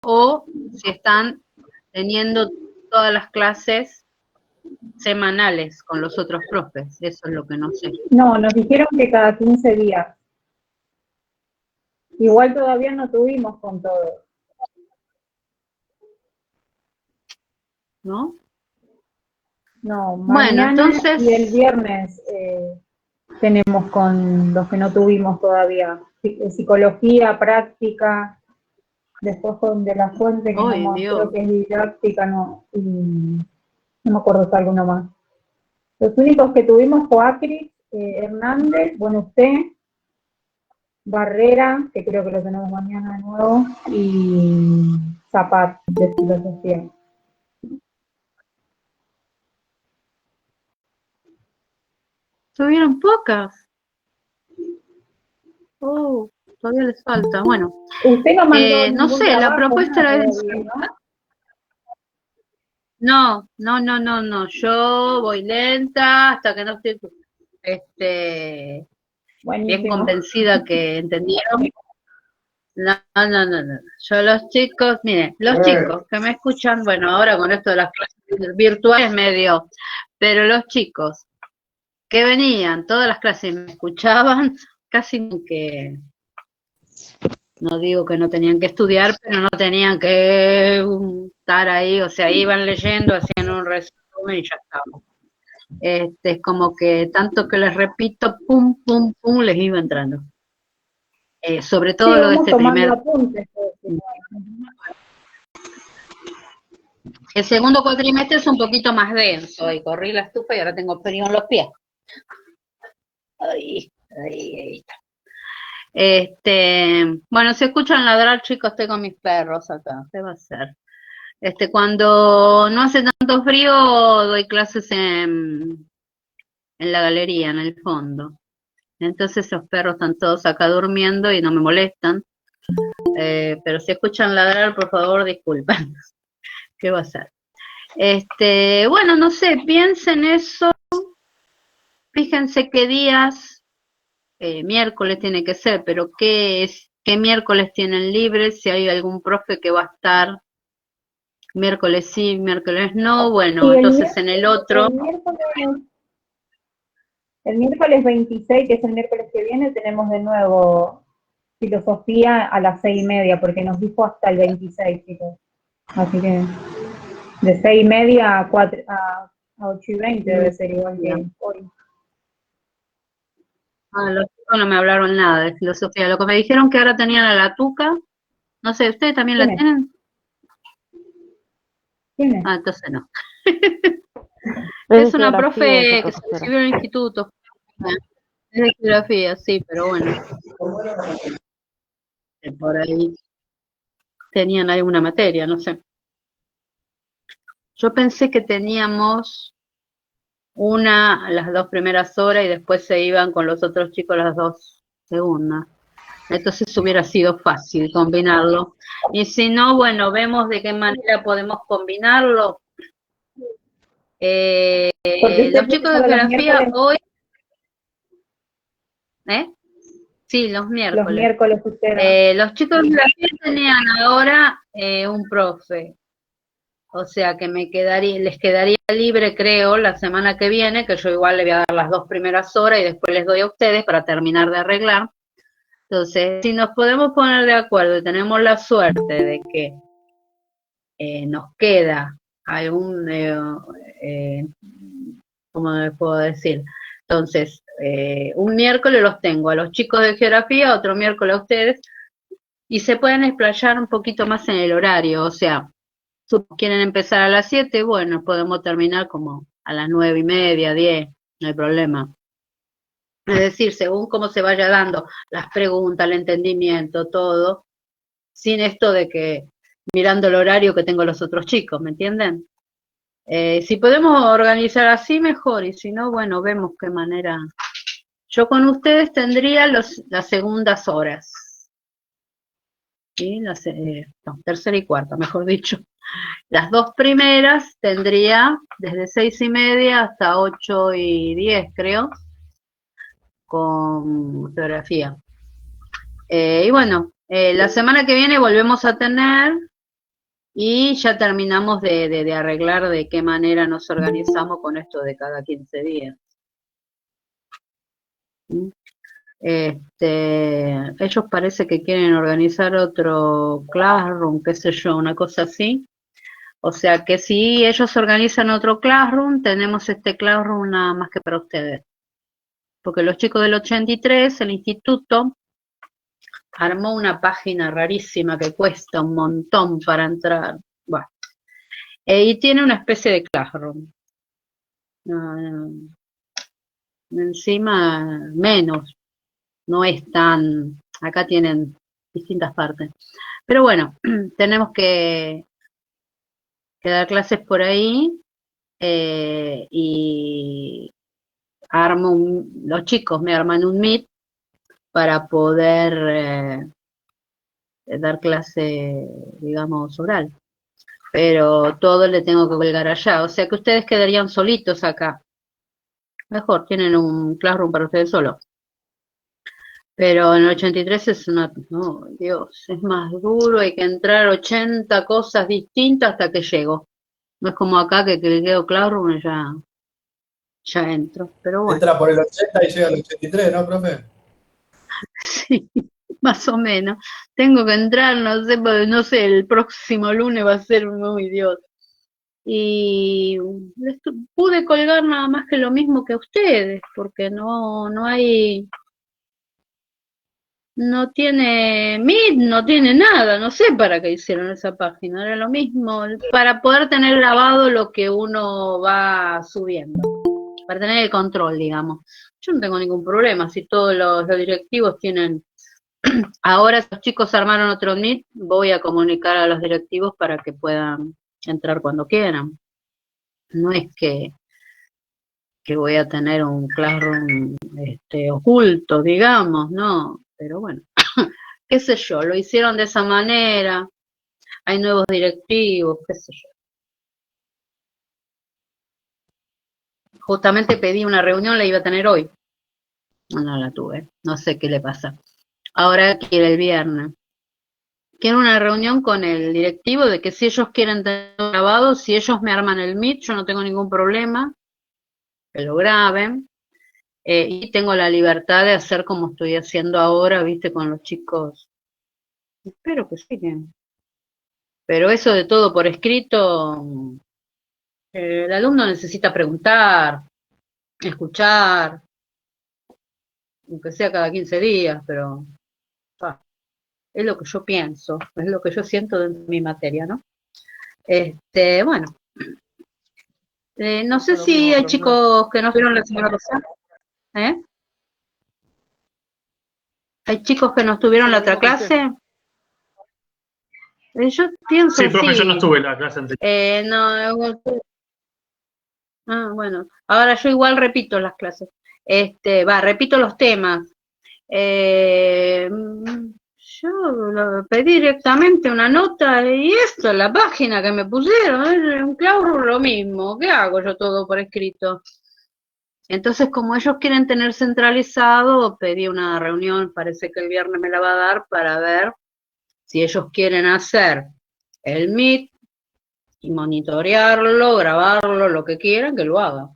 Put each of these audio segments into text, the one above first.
o si están teniendo todas las clases semanales con los otros profes. Eso es lo que no sé. No, nos dijeron que cada 15 días. Igual todavía no tuvimos con todo. ¿No? No, Bueno, mañana y el entonces, viernes tenemos con los que no tuvimos todavía. Psicología, práctica, después con de la fuente que no ¡ay, más, creo Dios! que es didáctica, no, y no me acuerdo si alguno más. Los únicos que tuvimos fue Acri, Hernández, bueno, usted, Barrera, que creo que lo tenemos mañana de nuevo, y Zapat, de filosofía. Tuvieron pocas. Oh, todavía les falta. Bueno, Usted no mandó no ningún sé, la trabajo, propuesta nada era todavía, esa. ¿no? No, no, no, no, no. Yo voy lenta hasta que no estoy este, bien Buenísimo. convencida que entendieron. No, no, no, no. Yo los chicos, miren, los chicos que me escuchan, bueno, ahora con esto de las clases virtuales medio, pero los chicos que venían, todas las clases me escuchaban, casi que, no digo que no tenían que estudiar, pero no tenían que estar ahí, o sea, iban leyendo, hacían un resumen y ya estaba. Es como que tanto que les repito, pum, pum, pum, les iba entrando. Sobre Sí, todo lo de vamos este tomando primer. apuntes. El segundo cuatrimestre es un poquito más denso, y corrí la estufa y ahora tengo frío en los pies. Ahí, ahí está. Bueno, si escuchan ladrar, chicos, estoy con mis perros acá. ¿Qué va a ser? Cuando no hace tanto frío, doy clases en la galería, en el fondo. Entonces los perros están todos acá durmiendo y no me molestan. Pero si escuchan ladrar, por favor, disculpen. ¿Qué va a ser? Bueno, no sé, piensen eso. Fíjense qué días, miércoles tiene que ser, pero qué miércoles tienen libres, si hay algún profe que va a estar miércoles sí, miércoles no, bueno, Y entonces en el otro, el miércoles 26, que es el miércoles que viene, tenemos de nuevo filosofía a las 6:30, porque nos dijo hasta el 26, chicos. Así que de 6:30 a 8:20 debe ser igual que hoy. los chicos no me hablaron nada de filosofía, lo que me dijeron que ahora tenían a la Tuca, no sé, ¿ustedes también ¿Quién la es? tienen? ¿Quién es? Ah, entonces no. Es de Es una geografía esa profe que se profesora. recibió en el instituto, es de geografía, sí, pero bueno, por ahí tenían alguna materia, no sé. Yo pensé que teníamos las 2 primeras horas y después se iban con los otros chicos las 2 segundas. Entonces hubiera sido fácil combinarlo. Y si no, bueno, vemos de qué manera podemos combinarlo. Porque usted Los tiene chicos de solo los geografía miércoles, hoy, ¿eh? Sí, los miércoles. usted da. Los chicos de geografía tenían ahora un profe. O sea que les quedaría libre, creo, la semana que viene, que yo igual le voy a dar las 2 primeras horas y después les doy a ustedes para terminar de arreglar. Entonces, si nos podemos poner de acuerdo y tenemos la suerte de que nos queda algún, ¿cómo les puedo decir? Entonces, un miércoles los tengo a los chicos de geografía, otro miércoles a ustedes, y se pueden explayar un poquito más en el horario, o sea, si quieren empezar a las 7, bueno, podemos terminar como a las 9:30, 10, no hay problema. Es decir, según cómo se vaya dando las preguntas, el entendimiento, todo, sin esto de que mirando el horario que tengo los otros chicos, ¿me entienden? Si podemos organizar así, mejor, y si no, bueno, vemos qué manera. Yo con ustedes tendría las segundas horas, ¿sí? No, tercera y cuarta, mejor dicho. Las 2 primeras tendría desde 6:30 hasta 8:10, creo, con geografía. Y bueno, la semana que viene volvemos a tener Y ya terminamos de arreglar de qué manera nos organizamos con esto de cada 15 días. ¿Mm? Ellos parece que quieren organizar otro Classroom, qué sé yo, una cosa así. O sea que si ellos organizan otro Classroom, tenemos este Classroom nada más que para ustedes. Porque los chicos del 83, el instituto, armó una página rarísima que cuesta un montón para entrar. Bueno, y tiene una especie de Classroom. Encima, menos. No es tan... Acá tienen distintas partes. Pero bueno, tenemos que dar clases por ahí y los chicos me arman un Meet para poder dar clase, digamos, oral. Pero todo le tengo que colgar allá. O sea que ustedes quedarían solitos acá. Mejor, tienen un classroom para ustedes solos. Pero en el 83 es una... No, Dios, es más duro, hay que entrar 80 cosas distintas hasta que llego. No es como acá que quedo classroom y ya entro. Pero bueno, Entra por el 80 y llega al 83, ¿no, profe? sí, más o menos. Tengo que entrar, no sé, el próximo lunes va a ser muy Dios. Y pude colgar nada más que lo mismo que ustedes, porque no hay, no tiene Meet, no tiene nada, no sé para qué hicieron esa página, era lo mismo, para poder tener grabado lo que uno va subiendo, para tener el control, digamos. Yo no tengo ningún problema, si todos los directivos tienen, ahora los chicos armaron otro Meet, voy a comunicar a los directivos para que puedan entrar cuando quieran. No es que voy a tener un classroom oculto, digamos, no, pero bueno, qué sé yo, lo hicieron de esa manera, hay nuevos directivos, qué sé yo. Justamente pedí una reunión, la iba a tener hoy, no la tuve, no sé qué le pasa. Ahora quiere el viernes. Quiero una reunión con el directivo de que si ellos quieren tener grabado, si ellos me arman el Meet, yo no tengo ningún problema, que lo graben. Y tengo la libertad de hacer como estoy haciendo ahora, viste, con los chicos. Espero que siguen. Pero eso de todo por escrito, el alumno necesita preguntar, escuchar, aunque sea cada 15 días, pero es lo que yo pienso, es lo que yo siento de mi materia, ¿no? Bueno, no sé si hay chicos que no vieron la semana pasada, ¿eh? ¿Hay chicos que no estuvieron la otra clase? Yo pienso Sí, profe, yo no sí. estuve en la clase anterior. Bueno, ahora yo igual repito las clases. Repito los temas. Yo pedí directamente una nota y esto, la página que me pusieron, es un claro lo mismo. ¿Qué hago yo todo por escrito? Entonces, como ellos quieren tener centralizado, pedí una reunión, parece que el viernes me la va a dar para ver si ellos quieren hacer el Meet y monitorearlo, grabarlo, lo que quieran, que lo haga.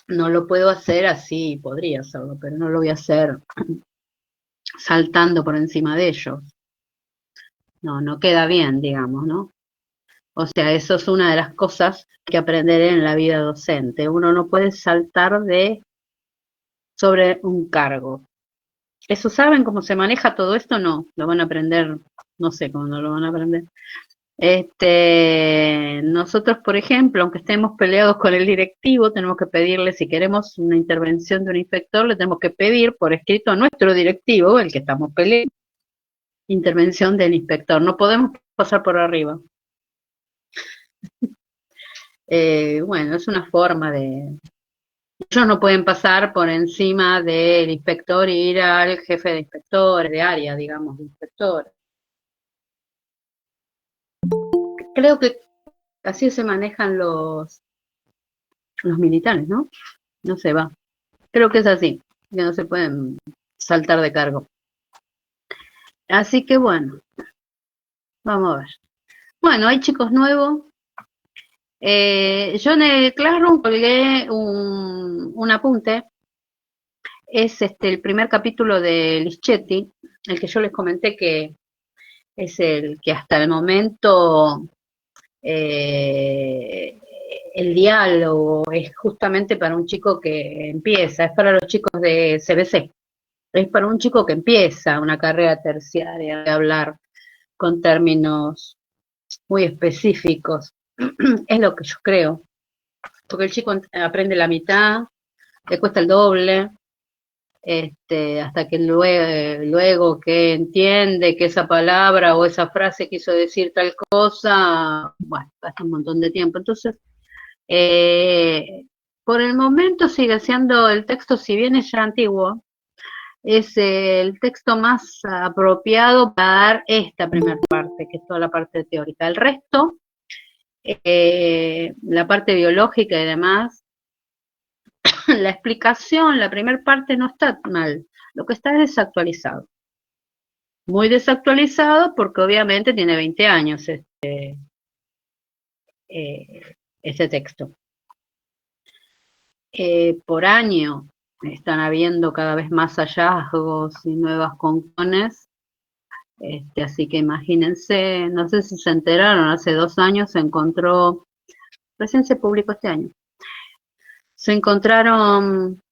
No lo puedo hacer así, podría hacerlo, pero no lo voy a hacer saltando por encima de ellos. No queda bien, digamos, ¿no? O sea, eso es una de las cosas que aprenderé en la vida docente. Uno no puede saltar sobre un cargo. ¿Eso saben cómo se maneja todo esto? No, lo van a aprender, no sé cómo no lo van a aprender. Nosotros, por ejemplo, aunque estemos peleados con el directivo, tenemos que pedirle, si queremos una intervención de un inspector, le tenemos que pedir por escrito a nuestro directivo, el que estamos peleando, intervención del inspector. No podemos pasar por arriba. Bueno, es una forma de... Ellos no pueden pasar por encima del inspector e ir al jefe de inspectores, de área, digamos, de inspectores. Creo que así se manejan los militares, ¿no? No se va. Creo que es así, que no se pueden saltar de cargo. Así que bueno, Vamos a ver. Bueno, hay chicos nuevos. Yo en el Classroom colgué un apunte. Es el primer capítulo de Lischetti, el que yo les comenté que es el que hasta el momento eh, el diálogo es justamente para un chico que empieza, es para los chicos de CBC, es para un chico que empieza una carrera terciaria de hablar con términos muy específicos. Es lo que yo creo, porque el chico aprende la mitad, le cuesta el doble, hasta que luego que entiende que esa palabra o esa frase quiso decir tal cosa, bueno, gasta un montón de tiempo. Entonces, por el momento sigue siendo el texto, si bien es ya antiguo, es el texto más apropiado para dar esta primera parte, que es toda la parte teórica. El resto, la parte biológica y demás, la explicación, la primera parte no está mal, lo que está es desactualizado. Muy desactualizado porque obviamente tiene 20 años este texto. Por año están habiendo cada vez más hallazgos y nuevas conclusiones, así que imagínense, no sé si se enteraron, hace 2 años se encontró, recién se publicó este año, se encontraron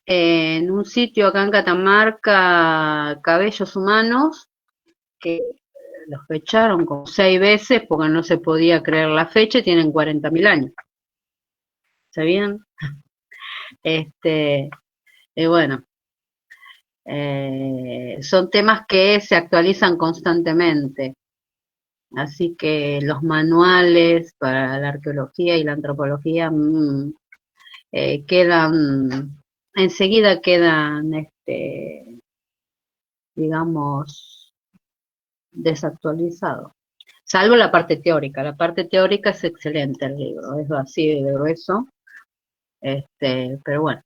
en un sitio acá en Catamarca cabellos humanos que los fecharon como 6 veces porque no se podía creer la fecha y tienen 40.000 años. ¿Sabían? Bueno, son temas que se actualizan constantemente. Así que los manuales para la arqueología y la antropología enseguida quedan, digamos, desactualizados. Salvo la parte teórica. La parte teórica es excelente el libro, es así de grueso. Pero bueno.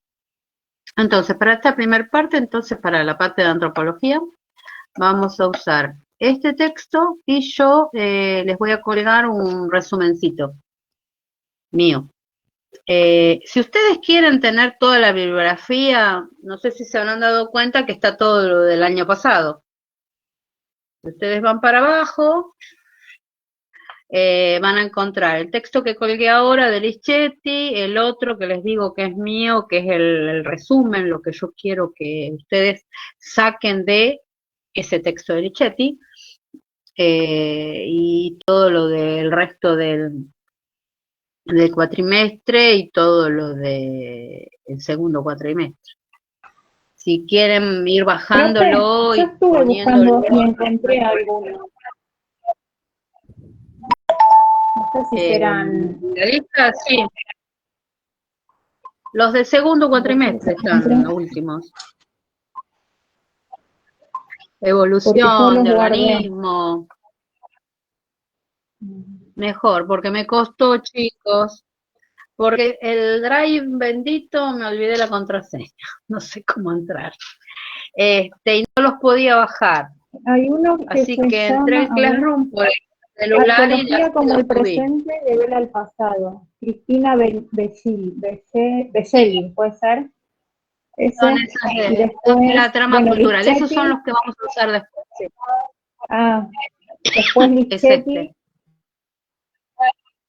Entonces, para esta primera parte, entonces para la parte de antropología, vamos a usar este texto y yo les voy a colgar un resumencito mío. Si ustedes quieren tener toda la bibliografía, no sé si se habrán dado cuenta que está todo lo del año pasado. Ustedes van para abajo, van a encontrar el texto que colgué ahora de Lischetti, el otro que les digo que es mío, que es el resumen, lo que yo quiero que ustedes saquen de ese texto de Lischetti, y todo lo del resto del cuatrimestre y todo lo del segundo cuatrimestre. Si quieren ir bajándolo Profe, yo y estuve poniéndolo. buscando y encontré algunos. No sé si serán. La lista, sí. Los del segundo cuatrimestre están los últimos. Porque yo Evolución los de guardé. organismo. Mejor, porque me costó, chicos. Porque el Drive bendito me olvidé la contraseña. No sé cómo entrar. Y no los podía bajar. Hay uno que Así se que llama, entré al Classroom por el celular y Arqueología ya como lo el subí. presente de Vela al pasado. Cristina Belli, ¿puede ser? Ese. Son esas Y de después, la trama bueno, cultural. Esos Lischetti. son los que vamos a usar después. Sí. Después Es Lischetti.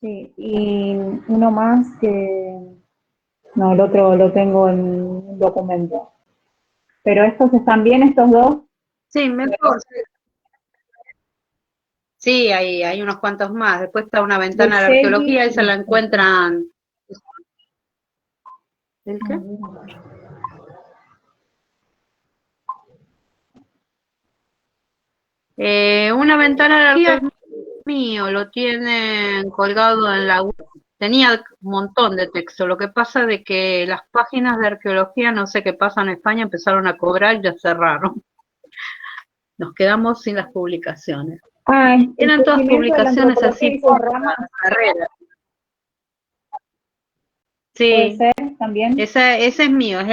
Sí, y uno más que... No, el otro lo tengo en un documento. Pero estos están bien, estos dos. Sí, mejor. Sí, hay unos cuantos más. Después está una ventana de la Belli, arqueología, esa la encuentran. ¿El qué? Una ventana de la arqueología es mío, lo tienen colgado en la web. Tenía un montón de texto. Lo que pasa de que las páginas de arqueología, no sé qué pasa en España, empezaron a cobrar y ya cerraron. Nos quedamos sin las publicaciones. Eran todas publicaciones así por carrera. Sí. ¿Puede ser también? Ese es mío, es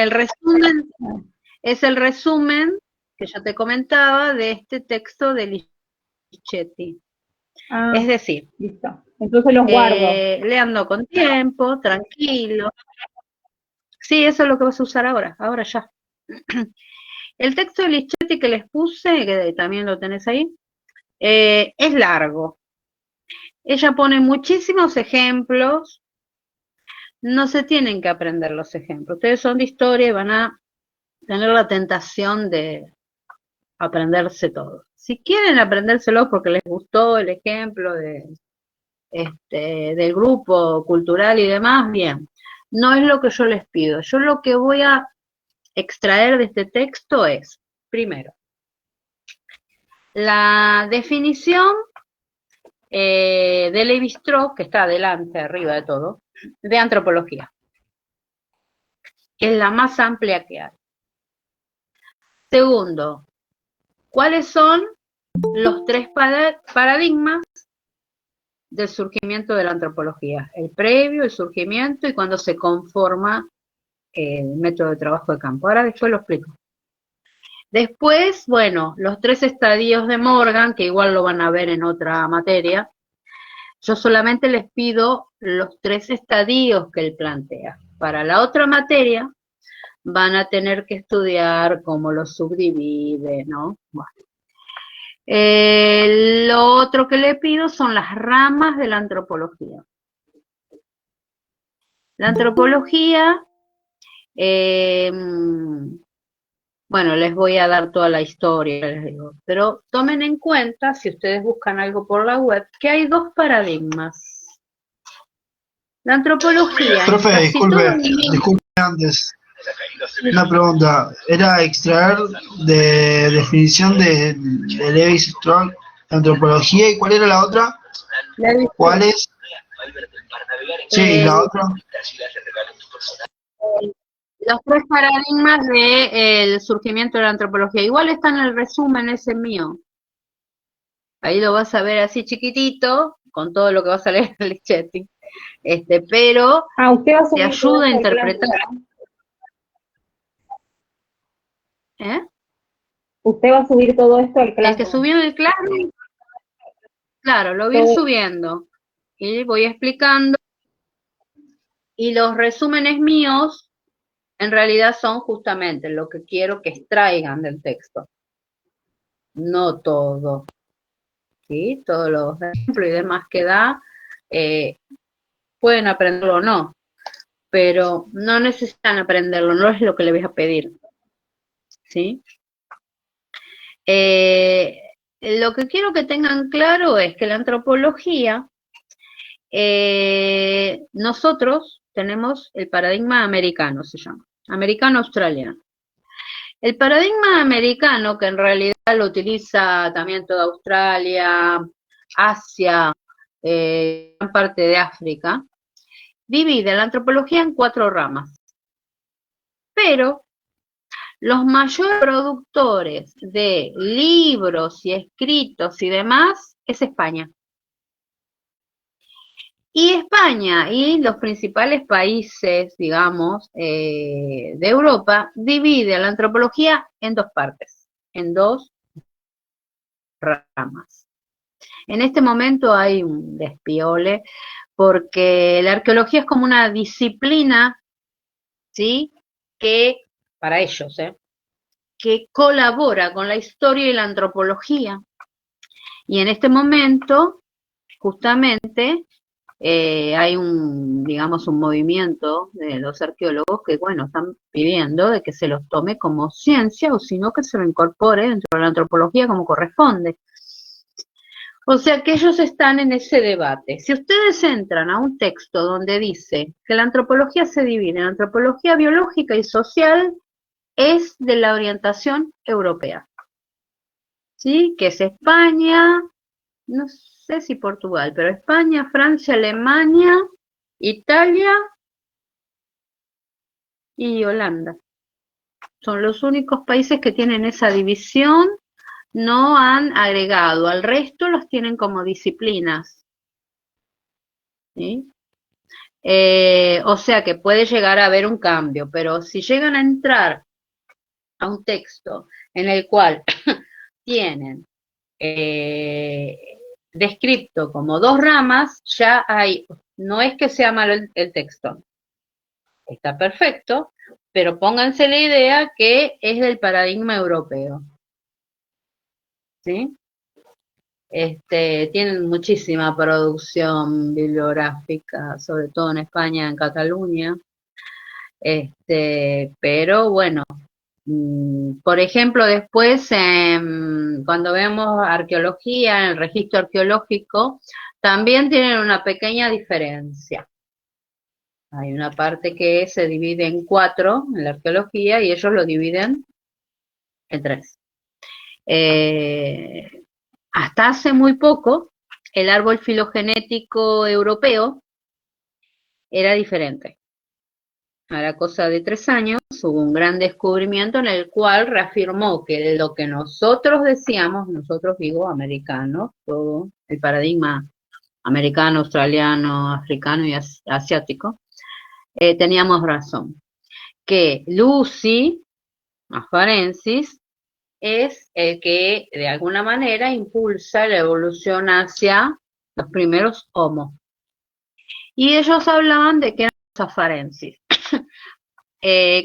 el resumen que yo te comentaba de este texto de Lischetti. Ah, Es decir, listo. Entonces los guardo. leando con tiempo, tranquilo. Sí, eso es lo que vas a usar ahora ya. El texto de Lichetti que les puse, que también lo tenés ahí, es largo. Ella pone muchísimos ejemplos, no se tienen que aprender los ejemplos. Ustedes son de historia y van a tener la tentación de aprenderse todo. Si quieren aprendérselo porque les gustó el ejemplo del grupo cultural y demás, bien. No es lo que yo les pido. Yo lo que voy a extraer de este texto es, primero, la definición de Levi-Strauss, que está adelante, arriba de todo, de antropología, que es la más amplia que hay. Segundo, ¿cuáles son los tres paradigmas del surgimiento de la antropología? El previo, el surgimiento y cuando se conforma el método de trabajo de campo. Ahora después lo explico. Después, bueno, los tres estadios de Morgan, que igual lo van a ver en otra materia. Yo solamente les pido los tres estadios que él plantea. Para la otra materia van a tener que estudiar cómo los subdivide, ¿no? Bueno. Lo otro que le pido son las ramas de la antropología. La antropología, bueno, les voy a dar toda la historia, les digo, pero tomen en cuenta, si ustedes buscan algo por la web, que hay dos paradigmas. La antropología... Profe, disculpe antes. Una pregunta. Era extraer de definición de Levi-Strauss, antropología, ¿y cuál era la otra? ¿Cuál es? Sí, la otra. Los tres paradigmas del surgimiento de la antropología. Igual está en el resumen ese mío. Ahí lo vas a ver así chiquitito, con todo lo que vas a leer en Lichetti. Pero usted va a te ayuda a interpretar. ¿Eh? Usted va a subir todo esto al El que Classroom. subió en el Classroom, claro, lo voy a ir subiendo. Y voy explicando. Y los resúmenes míos, en realidad son justamente lo que quiero que extraigan del texto. No todo. ¿Sí? Todos los ejemplos y demás que da, pueden aprenderlo o no. Pero no necesitan aprenderlo, no es lo que le voy a pedir. ¿Sí? Lo que quiero que tengan claro es que la antropología, nosotros tenemos el paradigma americano, se llama, americano-australiano. El paradigma americano, que en realidad lo utiliza también toda Australia, Asia, gran parte de África, divide la antropología en 4 ramas. Pero los mayores productores de libros y escritos y demás es España. Y España y los principales países, digamos, de Europa, divide la antropología en 2 partes, en 2 ramas. En este momento hay un despiole porque la arqueología es como una disciplina, ¿sí? Que, para ellos, que colabora con la historia y la antropología. Y en este momento, justamente, hay digamos, un movimiento de los arqueólogos que, bueno, están pidiendo de que se los tome como ciencia o sino que se lo incorpore dentro de la antropología como corresponde. O sea que ellos están en ese debate. Si ustedes entran a un texto donde dice que la antropología se divide en antropología biológica y social, es de la orientación europea. ¿Sí? Que es España, no sé si Portugal, pero España, Francia, Alemania, Italia y Holanda. Son los únicos países que tienen esa división. No han agregado, al resto los tienen como disciplinas. ¿Sí? O sea que puede llegar a haber un cambio, pero si llegan a entrar a un texto en el cual tienen descrito como dos ramas, ya hay, no es que sea malo el texto, está perfecto, pero pónganse la idea que es del paradigma europeo, ¿sí? Tienen muchísima producción bibliográfica, sobre todo en España, en Cataluña, pero bueno, por ejemplo, después, cuando vemos arqueología, en el registro arqueológico, también tienen una pequeña diferencia. Hay una parte que se divide en 4 en la arqueología y ellos lo dividen en 3. Hasta hace muy poco, el árbol filogenético europeo era diferente. A la cosa de 3 años hubo un gran descubrimiento en el cual reafirmó que lo que nosotros decíamos, nosotros digo americanos, todo el paradigma americano, australiano, africano y asiático, teníamos razón. Que Lucy afarensis es el que de alguna manera impulsa la evolución hacia los primeros Homo. Y ellos hablaban de que eran los afarensis.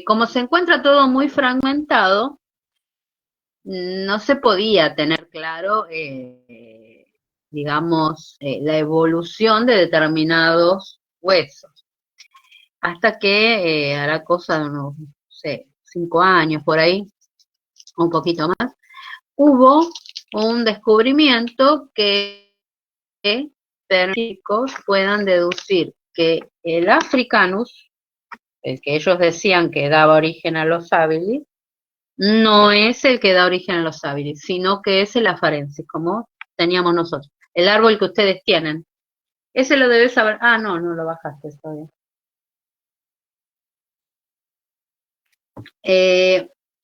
Como se encuentra todo muy fragmentado, no se podía tener claro, digamos, la evolución de determinados huesos. Hasta que hará cosa de unos, no sé, 5 años por ahí, un poquito más, hubo un descubrimiento que científicos puedan deducir que el Africanus, el que ellos decían que daba origen a los habilis, no es el que da origen a los habilis, sino que es el afarensis, como teníamos nosotros. El árbol que ustedes tienen. Ese lo debes saber. Ah, no, no lo bajaste todavía.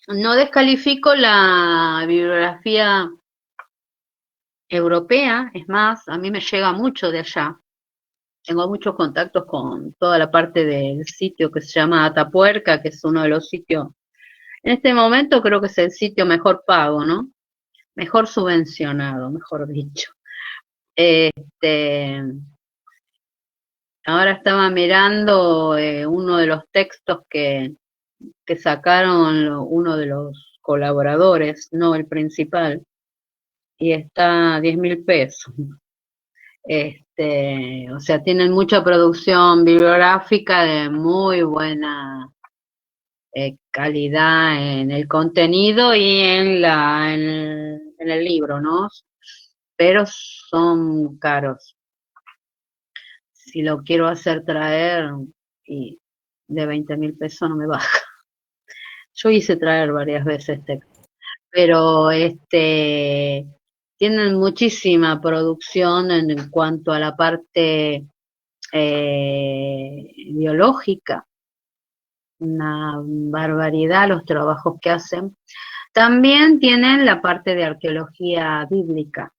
No descalifico la bibliografía europea, es más, a mí me llega mucho de allá. Tengo muchos contactos con toda la parte del sitio que se llama Atapuerca, que es uno de los sitios, en este momento creo que es el sitio mejor pago, ¿no? Mejor subvencionado, mejor dicho. Ahora estaba mirando uno de los textos que sacaron uno de los colaboradores, no el principal, y está a 10.000 pesos. O sea, tienen mucha producción bibliográfica de muy buena calidad en el contenido y en el libro, ¿no? Pero son caros. Si lo quiero hacer traer, y de 20.000 pesos no me baja. Yo hice traer varias veces texto, pero tienen muchísima producción en cuanto a la parte biológica, una barbaridad los trabajos que hacen. También tienen la parte de arqueología bíblica.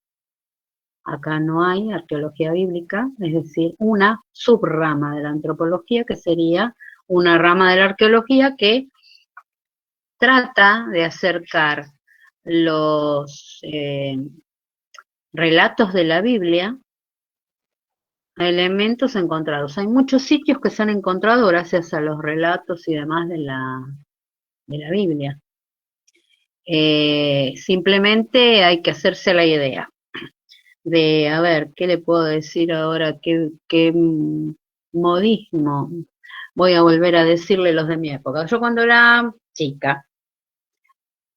Acá no hay arqueología bíblica, es decir, una subrama de la antropología, que sería una rama de la arqueología que trata de acercar los relatos de la Biblia a elementos encontrados. Hay muchos sitios que se han encontrado gracias a los relatos y demás de la Biblia. Simplemente hay que hacerse la idea de, a ver, ¿qué le puedo decir ahora? ¿Qué modismo voy a volver a decirle los de mi época? Yo cuando era chica,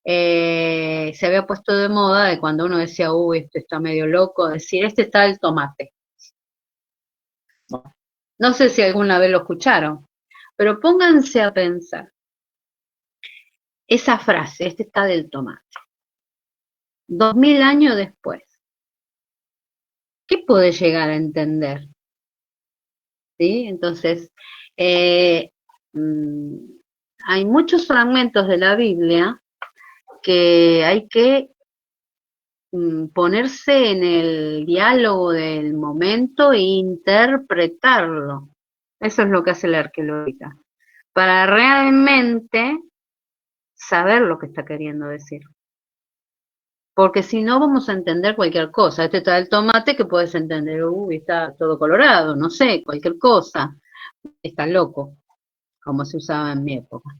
se había puesto de moda de cuando uno decía, uy, este está medio loco, decir, este está el tomate. Bueno, no sé si alguna vez lo escucharon, pero pónganse a pensar. Esa frase, este está del tomate. 2000 años después, ¿qué puede llegar a entender? ¿Sí? Entonces, hay muchos fragmentos de la Biblia que hay que ponerse en el diálogo del momento e interpretarlo. Eso es lo que hace la arqueología, para realmente saber lo que está queriendo decir. porque si no vamos a entender cualquier cosa. Este está el tomate que puedes entender, uy, está todo colorado, no sé, cualquier cosa. Está loco, como se usaba en mi época.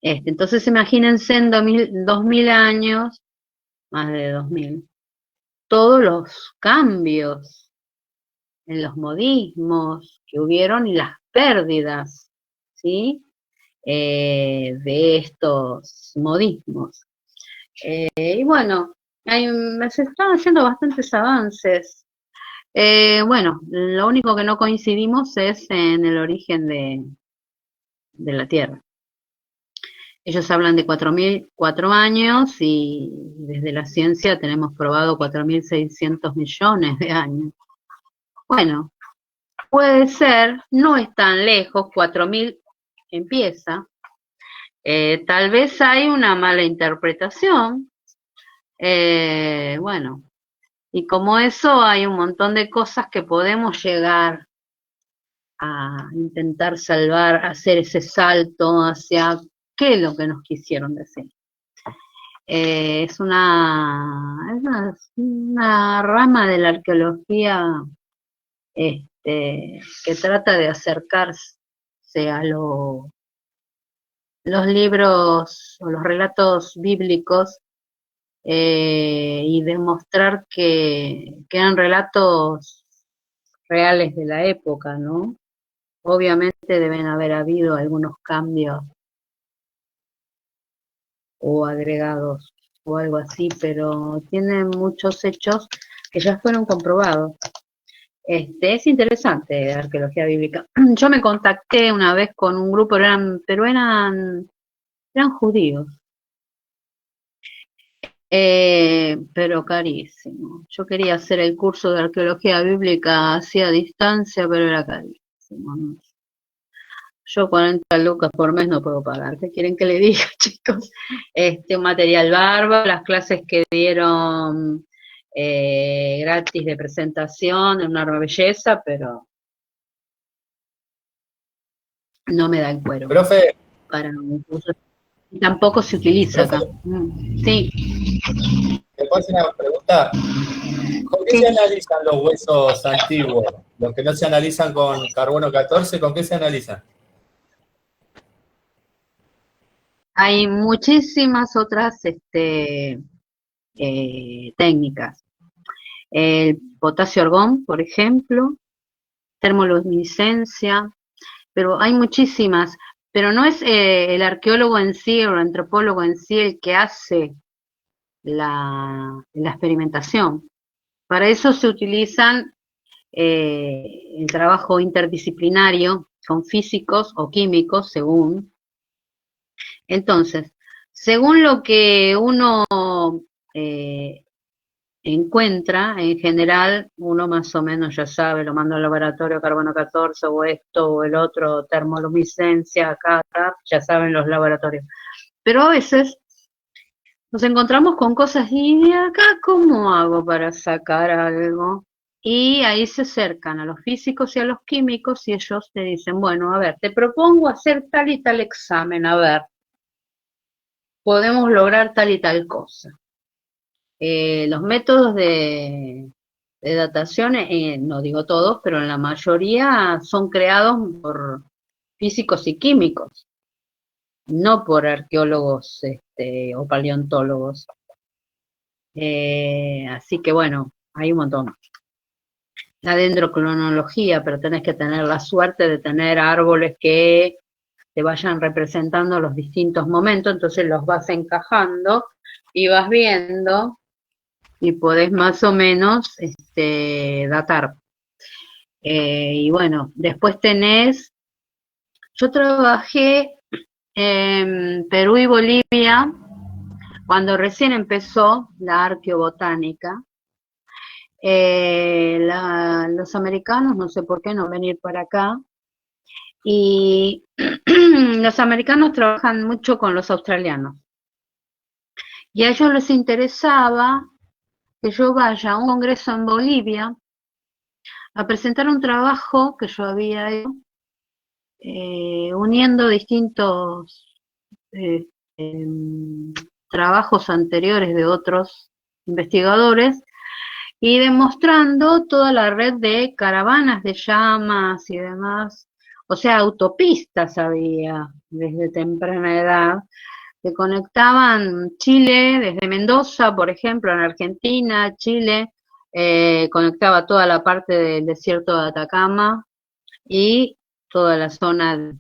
Entonces imagínense en 2000 años, más de 2000, todos los cambios en los modismos que hubieron y las pérdidas, ¿sí? De estos modismos. Y bueno, se están haciendo bastantes avances. Bueno, lo único que no coincidimos es en el origen de la Tierra. Ellos hablan de 4.004 años y desde la ciencia tenemos probado 4.600 millones de años. Bueno, puede ser, no es tan lejos, 4.000 empieza. Tal vez hay una mala interpretación. Bueno, y como eso hay un montón de cosas que podemos llegar a intentar salvar, hacer ese salto hacia qué es lo que nos quisieron decir. Es una rama de la arqueología que trata de acercarse a los libros o los relatos bíblicos y demostrar que eran relatos reales de la época, ¿no? Obviamente deben haber habido algunos cambios o agregados o algo así, pero tienen muchos hechos que ya fueron comprobados. Es interesante la arqueología bíblica. Yo me contacté una vez con un grupo, pero eran judíos, pero carísimo. Yo quería hacer el curso de arqueología bíblica así a distancia, pero era carísimo, ¿no? Yo 40 lucas por mes no puedo pagar. ¿Qué quieren que le diga, chicos? Un material bárbaro, las clases que dieron gratis de presentación, una belleza, pero no me da el cuero Profe, para un curso. Tampoco se utiliza acá. Sí. ¿te puedo hacer una pregunta? ¿Con qué se analizan los huesos antiguos? Los que no se analizan con carbono 14, ¿con qué se analizan? Hay muchísimas otras técnicas. El potasio argón, por ejemplo, termoluminiscencia, pero hay muchísimas. Pero no es el arqueólogo en sí o el antropólogo en sí el que hace la experimentación. Para eso se utilizan el trabajo interdisciplinario con físicos o químicos, según. Entonces, según lo que uno encuentra, en general, uno más o menos ya sabe, lo manda al laboratorio carbono 14 o esto o el otro, termoluminiscencia, acá, ya saben los laboratorios. Pero a veces nos encontramos con cosas y de acá, ¿cómo hago para sacar algo? Y ahí se acercan a los físicos y a los químicos y ellos te dicen, bueno, a ver, te propongo hacer tal y tal examen, a ver, podemos lograr tal y tal cosa. Los métodos de datación, no digo todos, pero en la mayoría son creados por físicos y químicos, no por arqueólogos o paleontólogos. Así que bueno, hay un montón. La dendrocronología, pero tenés que tener la suerte de tener árboles que te vayan representando los distintos momentos, entonces los vas encajando y vas viendo y podés más o menos datar. Y bueno, después yo trabajé en Perú y Bolivia cuando recién empezó la arqueobotánica. Los americanos, no sé por qué no venir para acá, y los americanos trabajan mucho con los australianos. Y a ellos les interesaba que yo vaya a un congreso en Bolivia a presentar un trabajo que yo había hecho, uniendo distintos trabajos anteriores de otros investigadores, y demostrando toda la red de caravanas de llamas y demás. O sea, autopistas había desde temprana edad que conectaban Chile desde Mendoza, por ejemplo, en Argentina, Chile, conectaba toda la parte del desierto de Atacama y toda la zona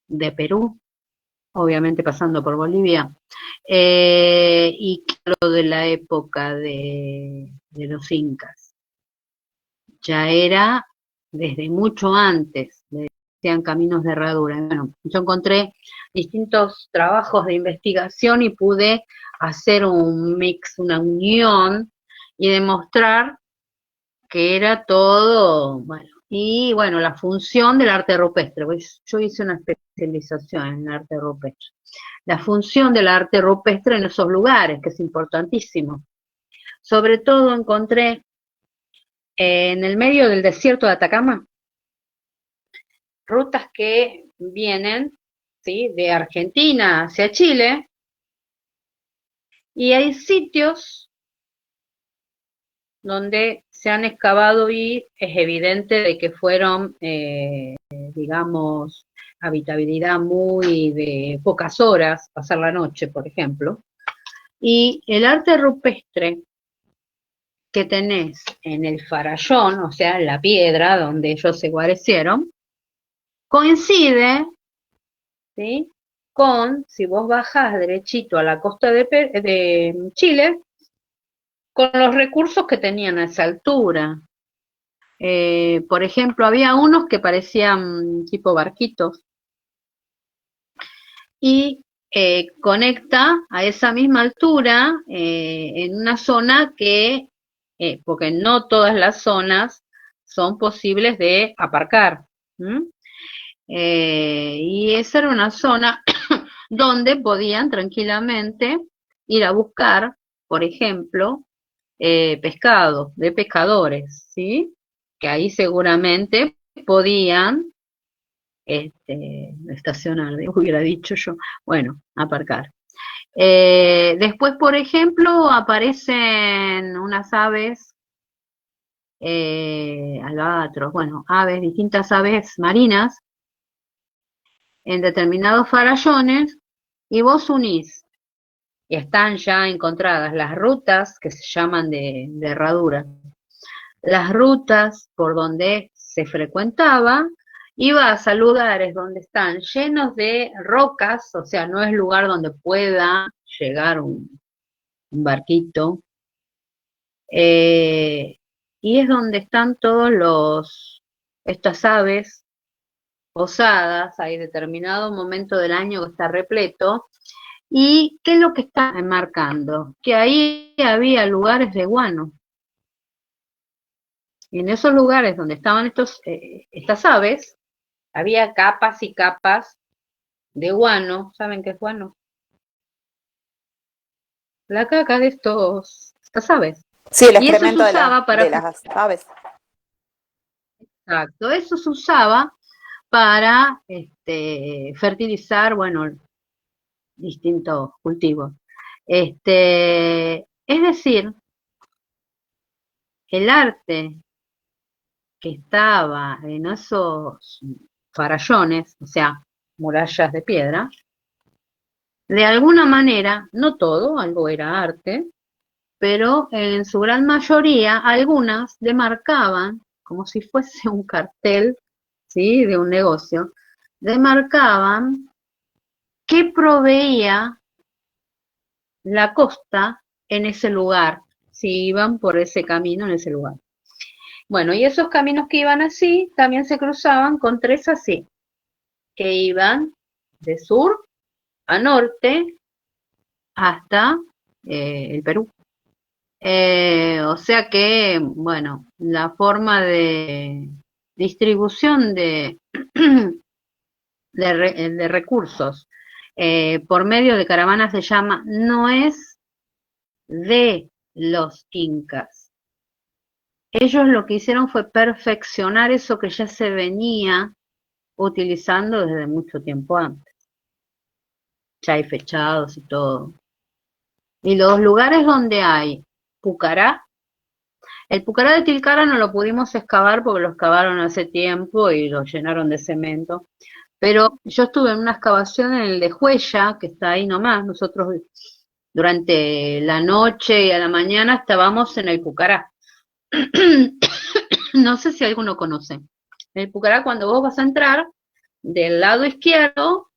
de Perú, obviamente pasando por Bolivia, y lo de la época de los incas. Ya era desde mucho antes, decían caminos de herradura. Bueno, yo encontré distintos trabajos de investigación y pude hacer un mix, una unión y demostrar que era todo, bueno, y bueno, la función del arte rupestre, pues yo hice una especialización en arte rupestre. La función del arte rupestre en esos lugares, que es importantísimo. Sobre todo encontré en el medio del desierto de Atacama rutas que vienen, ¿sí?, de Argentina hacia Chile, y hay sitios donde se han excavado y es evidente de que fueron, digamos, habitabilidad muy de pocas horas, pasar la noche, por ejemplo. Y el arte rupestre que tenés en el farallón, o sea, en la piedra donde ellos se guarecieron, coincide, ¿sí?, con, si vos bajás derechito a la costa de Chile, con los recursos que tenían a esa altura. Por ejemplo, había unos que parecían tipo barquitos, y conecta a esa misma altura en una zona que, porque no todas las zonas son posibles de aparcar. Y esa era una zona donde podían tranquilamente ir a buscar, por ejemplo, pescado, de pescadores, ¿sí? Que ahí seguramente podían estacionar, hubiera dicho yo, bueno, aparcar. Después, por ejemplo, aparecen unas aves, albatros, bueno, aves, distintas aves marinas, en determinados farallones, y vos unís, y están ya encontradas las rutas que se llaman de herradura, las rutas por donde se frecuentaba, y vas a lugares donde están llenos de rocas, o sea, no es lugar donde pueda llegar un barquito, y es donde están estas aves posadas, hay determinado momento del año que está repleto. ¿Y qué es lo que está marcando? Que ahí había lugares de guano. Y en esos lugares donde estaban estas aves, había capas y capas de guano. ¿Saben qué es guano? La caca de estas aves. Sí, el Y eso se excremento usaba de las aves. Exacto, eso se usaba para fertilizar, bueno, distintos cultivos. Es decir, el arte que estaba en esos farallones, o sea, murallas de piedra, de alguna manera, no todo, algo era arte, pero en su gran mayoría, algunas demarcaban, como si fuese un cartel, ¿sí?, de un negocio, demarcaban qué proveía la costa en ese lugar, si iban por ese camino en ese lugar. Bueno, y esos caminos que iban así, también se cruzaban con tres así, que iban de sur a norte hasta el Perú. O sea que, bueno, la forma de distribución de recursos por medio de caravanas se llama, no es de los incas. Ellos lo que hicieron fue perfeccionar eso que ya se venía utilizando desde mucho tiempo antes. Ya hay fechados y todo. Y los lugares donde hay pucará, el pucará de Tilcara no lo pudimos excavar porque lo excavaron hace tiempo y lo llenaron de cemento. Pero yo estuve en una excavación en el de Huella, que está ahí nomás. Nosotros durante la noche y a la mañana estábamos en el pucará. No sé si alguno conoce. El pucará, cuando vos vas a entrar, del lado izquierdo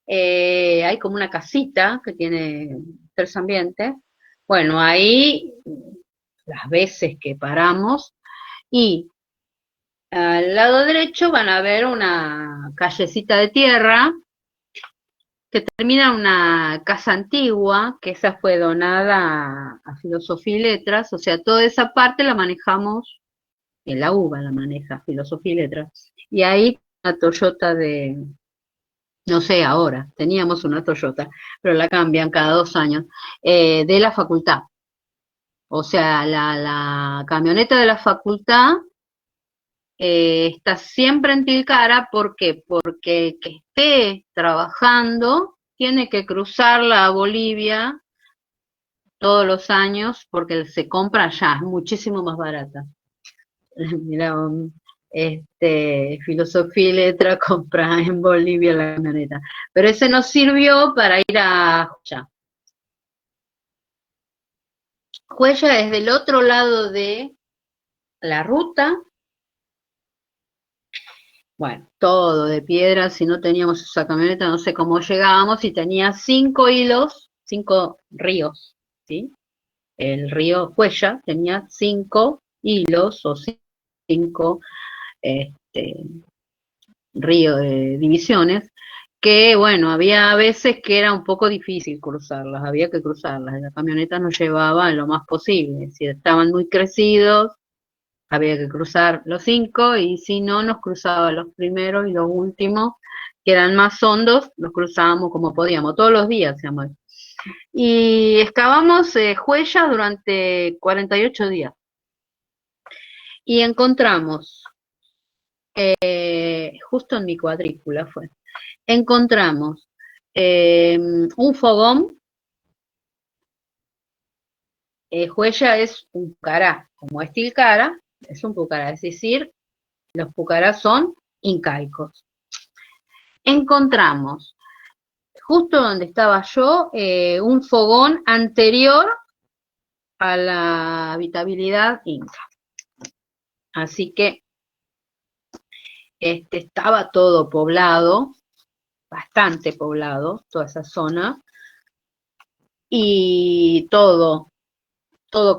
hay como una casita que tiene 3 ambientes. Bueno, ahí las veces que paramos, y al lado derecho van a ver una callecita de tierra que termina en una casa antigua, que esa fue donada a Filosofía y Letras, o sea, toda esa parte la manejamos, en la UBA la maneja Filosofía y Letras, y ahí la Toyota no sé ahora, teníamos una Toyota, pero la cambian cada 2 años, de la facultad. O sea, la camioneta de la facultad está siempre en Tilcara. ¿Por qué? Porque el que esté trabajando tiene que cruzarla a Bolivia todos los años porque se compra allá, es muchísimo más barata. Mira, Filosofía y Letra compra en Bolivia la camioneta. Pero ese nos sirvió para ir a Joya. Joya es del otro lado de la ruta. Bueno, todo de piedra. Si no teníamos esa camioneta, no sé cómo llegábamos, y tenía 5 hilos, 5 ríos, ¿sí? El río Joya tenía 5 hilos o 5 divisiones, que bueno, había veces que era un poco difícil cruzarlas, había que cruzarlas, la camioneta nos llevaba lo más posible, si estaban muy crecidos, había que cruzar los 5, y si no, nos cruzaba los primeros y los últimos, que eran más hondos, los cruzábamos como podíamos, todos los días, hacíamos. Y excavamos huellas durante 48 días, y encontramos, justo en mi cuadrícula fue, encontramos un fogón. Huella es un pucará, como es Tilcara, es un pucará, es decir, los pucarás son incaicos. Encontramos, justo donde estaba yo, un fogón anterior a la habitabilidad inca. Así que estaba todo poblado, bastante poblado, toda esa zona, y todo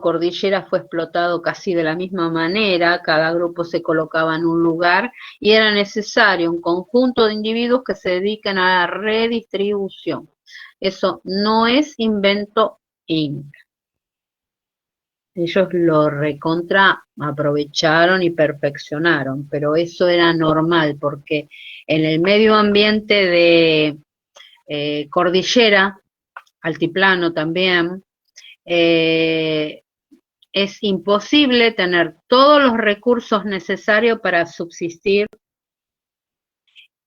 Cordillera fue explotado casi de la misma manera, cada grupo se colocaba en un lugar y era necesario un conjunto de individuos que se dediquen a la redistribución. Eso no es invento inca. Ellos lo recontra aprovecharon y perfeccionaron, pero eso era normal porque en el medio ambiente de cordillera, altiplano también, es imposible tener todos los recursos necesarios para subsistir.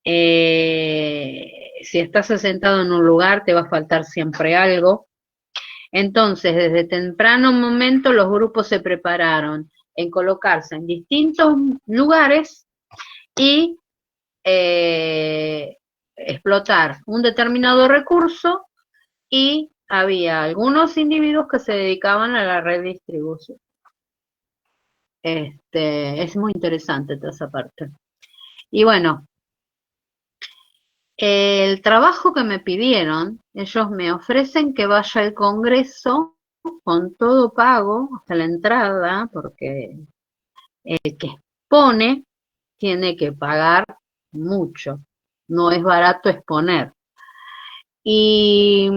Si estás asentado en un lugar, te va a faltar siempre algo. Entonces, desde temprano momento, los grupos se prepararon en colocarse en distintos lugares y explotar un determinado recurso, y había algunos individuos que se dedicaban a la redistribución. Es muy interesante toda esa parte. Y bueno, el trabajo que me pidieron, ellos me ofrecen que vaya al Congreso con todo pago, hasta la entrada, porque el que expone tiene que pagar mucho, no es barato exponer. Y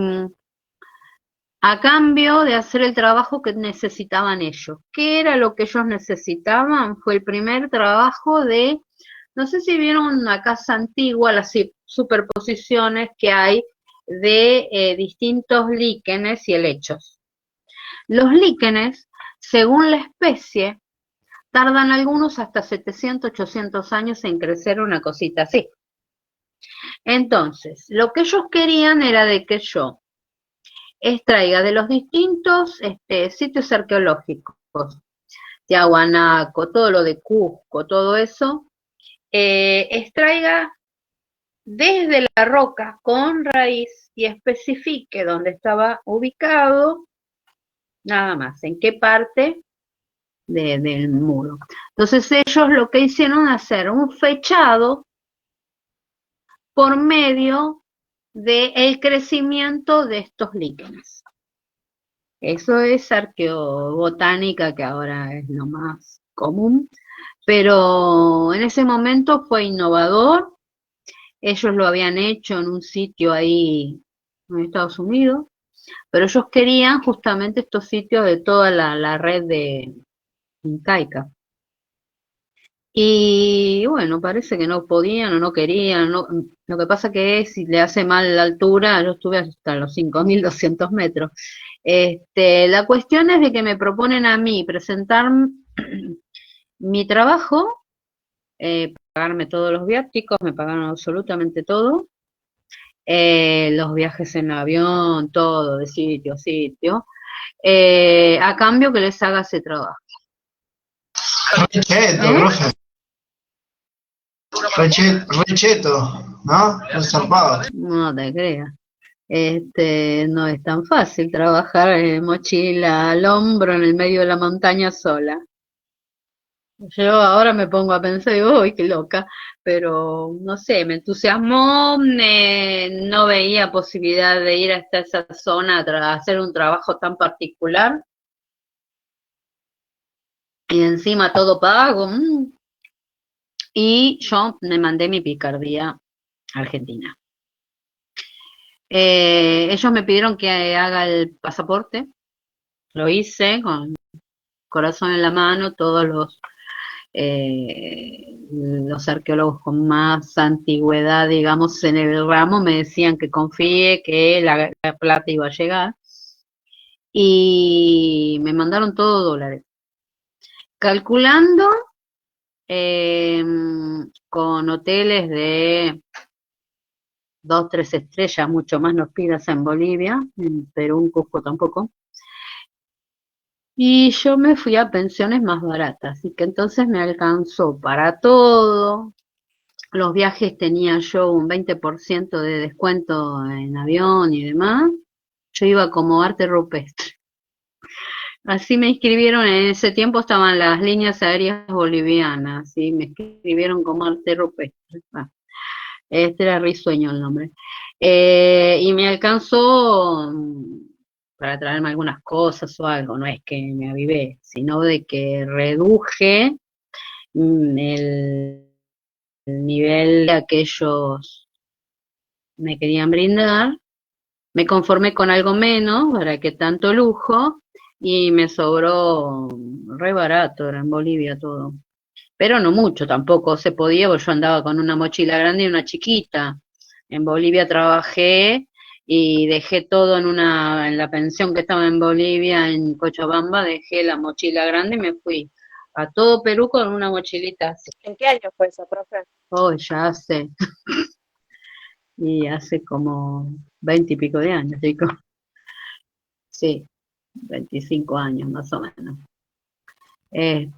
a cambio de hacer el trabajo que necesitaban ellos. ¿Qué era lo que ellos necesitaban? Fue el primer trabajo de, no sé si vieron una casa antigua, las superposiciones que hay de distintos líquenes y helechos. Los líquenes, según la especie, tardan algunos hasta 700, 800 años en crecer una cosita así. Entonces, lo que ellos querían era de que yo extraiga de los distintos sitios arqueológicos, Tiahuanaco, todo lo de Cusco, todo eso, extraiga desde la roca con raíz y especifique dónde estaba ubicado, nada más, en qué parte del muro. Entonces ellos lo que hicieron es hacer un fechado por medio del crecimiento de estos líquenes. Eso es arqueobotánica, que ahora es lo más común, pero en ese momento fue innovador. Ellos lo habían hecho en un sitio ahí en Estados Unidos, pero ellos querían justamente estos sitios de toda la red de incaica. Y bueno, parece que no podían o no querían. Lo que pasa que es, si le hace mal la altura, yo estuve hasta los 5.200 metros. La cuestión es de que me proponen a mí presentar mi trabajo, pagarme todos los viáticos, me pagaron absolutamente todo, los viajes en avión, todo, de sitio a sitio, a cambio que les haga ese trabajo. Recheto, ¿Eh? profe. Recheto, ¿no? Es zarpado. No te creas. No es tan fácil trabajar mochila al hombro en el medio de la montaña sola. Yo ahora me pongo a pensar, digo, uy, qué loca, pero no sé, me entusiasmó, no veía posibilidad de ir hasta esa zona a hacer un trabajo tan particular y encima todo pago. Y yo me mandé mi picardía a Argentina. Ellos me pidieron que haga el pasaporte, lo hice con corazón en la mano, todos los arqueólogos con más antigüedad, digamos, en el ramo me decían que confíe, que la plata iba a llegar, y me mandaron todo dólares. Calculando con hoteles de 2, 3 estrellas, mucho más nos pidas en Bolivia, en Perú, en Cusco tampoco. Y yo me fui a pensiones más baratas, así que entonces me alcanzó para todo. Los viajes tenía yo un 20% de descuento en avión y demás. Yo iba como arte rupestre. Así me inscribieron, en ese tiempo estaban las líneas aéreas bolivianas, y me inscribieron como arte rupestre. Este era Risueño el nombre. Y me alcanzó para traerme algunas cosas o algo, no es que me avivé, sino de que reduje el nivel que ellos me querían brindar, me conformé con algo menos, para que tanto lujo, y me sobró re barato, era en Bolivia todo. Pero no mucho tampoco se podía, porque yo andaba con una mochila grande y una chiquita. En Bolivia trabajé y dejé todo en la pensión que estaba en Bolivia, en Cochabamba, dejé la mochila grande y me fui a todo Perú con una mochilita así. ¿En qué año fue eso, profe? Oh, ya hace como 20 y pico de años, chicos. Sí, 25 años más o menos.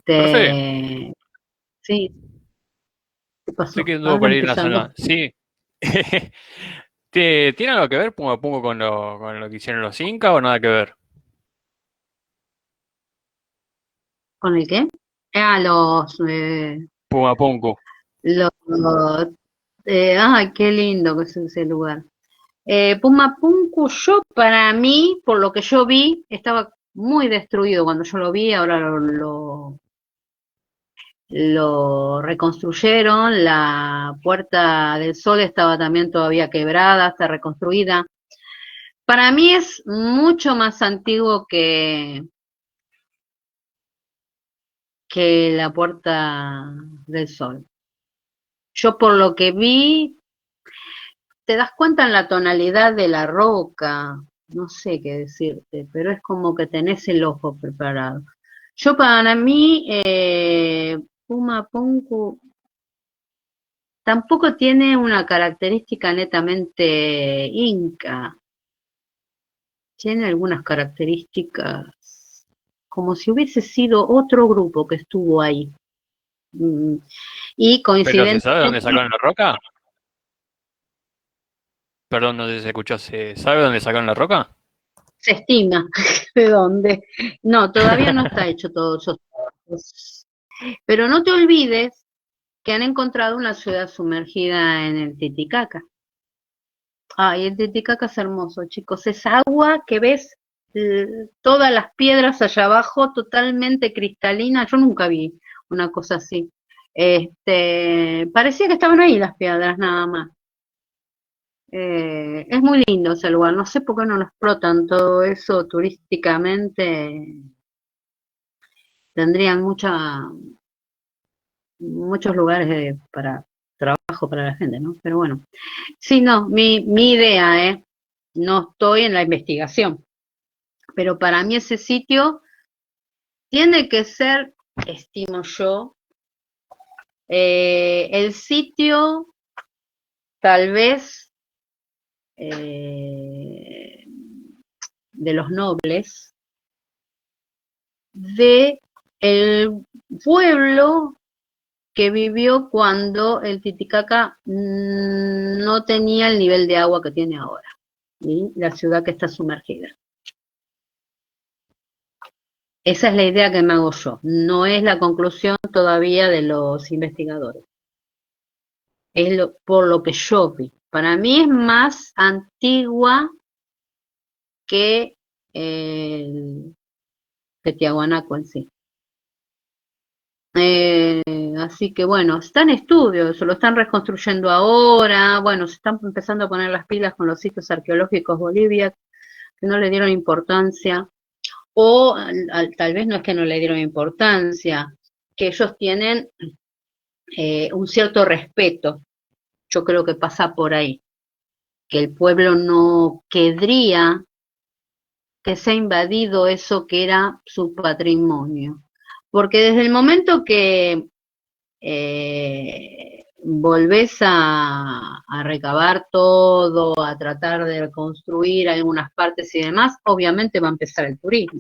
Profe, Sí, ¿qué sé pasó? que anduvo por Hablan ahí que en la ya ando. zona. Sí. ¿Tiene algo que ver Puma Pungo con lo que hicieron los incas o nada que ver? ¿Con el qué? Ah, Puma Punku. los, ay, qué lindo que es ese lugar. Pumapunku, yo para mí, por lo que yo vi, estaba muy destruido cuando yo lo vi, ahora lo reconstruyeron, la Puerta del Sol estaba también todavía quebrada, está reconstruida. Para mí es mucho más antiguo que la Puerta del Sol. Yo por lo que vi, te das cuenta en la tonalidad de la roca, no sé qué decirte, pero es como que tenés el ojo preparado. Yo para mí, Pumapunku tampoco tiene una característica netamente inca. tiene algunas características como si hubiese sido otro grupo que estuvo ahí. Y ¿Pero se sabe dónde coincidentemente sacaron la roca? Perdón, no sé si se escuchó. ¿Se sabe dónde sacaron la roca? se estima de dónde. No, todavía no está hecho todos esos trabajos. Pero no te olvides que han encontrado una ciudad sumergida en el Titicaca. Ay, el Titicaca es hermoso, chicos. Es agua que ves todas las piedras allá abajo totalmente cristalina. Yo nunca vi una cosa así. Parecía que estaban ahí las piedras nada más. Es muy lindo ese lugar. No sé por qué no lo explotan todo eso turísticamente. Tendrían muchos lugares para trabajo para la gente, ¿no? Pero bueno. Sí, no, mi idea, no estoy en la investigación, pero para mí ese sitio tiene que ser, estimo yo, el sitio tal vez de los nobles de el pueblo que vivió cuando el Titicaca no tenía el nivel de agua que tiene ahora, y la ciudad que está sumergida. Esa es la idea que me hago yo, no es la conclusión todavía de los investigadores. Es por lo que yo vi. Para mí es más antigua que Tiahuanaco en sí. Así que bueno, está en estudio, se lo están reconstruyendo ahora, bueno, se están empezando a poner las pilas con los sitios arqueológicos Bolivia, que no le dieron importancia, o tal vez no es que no le dieron importancia, que ellos tienen un cierto respeto, yo creo que pasa por ahí, que el pueblo no querría que sea invadido eso que era su patrimonio, porque desde el momento que volvés a recabar todo, a tratar de reconstruir algunas partes y demás, obviamente va a empezar el turismo.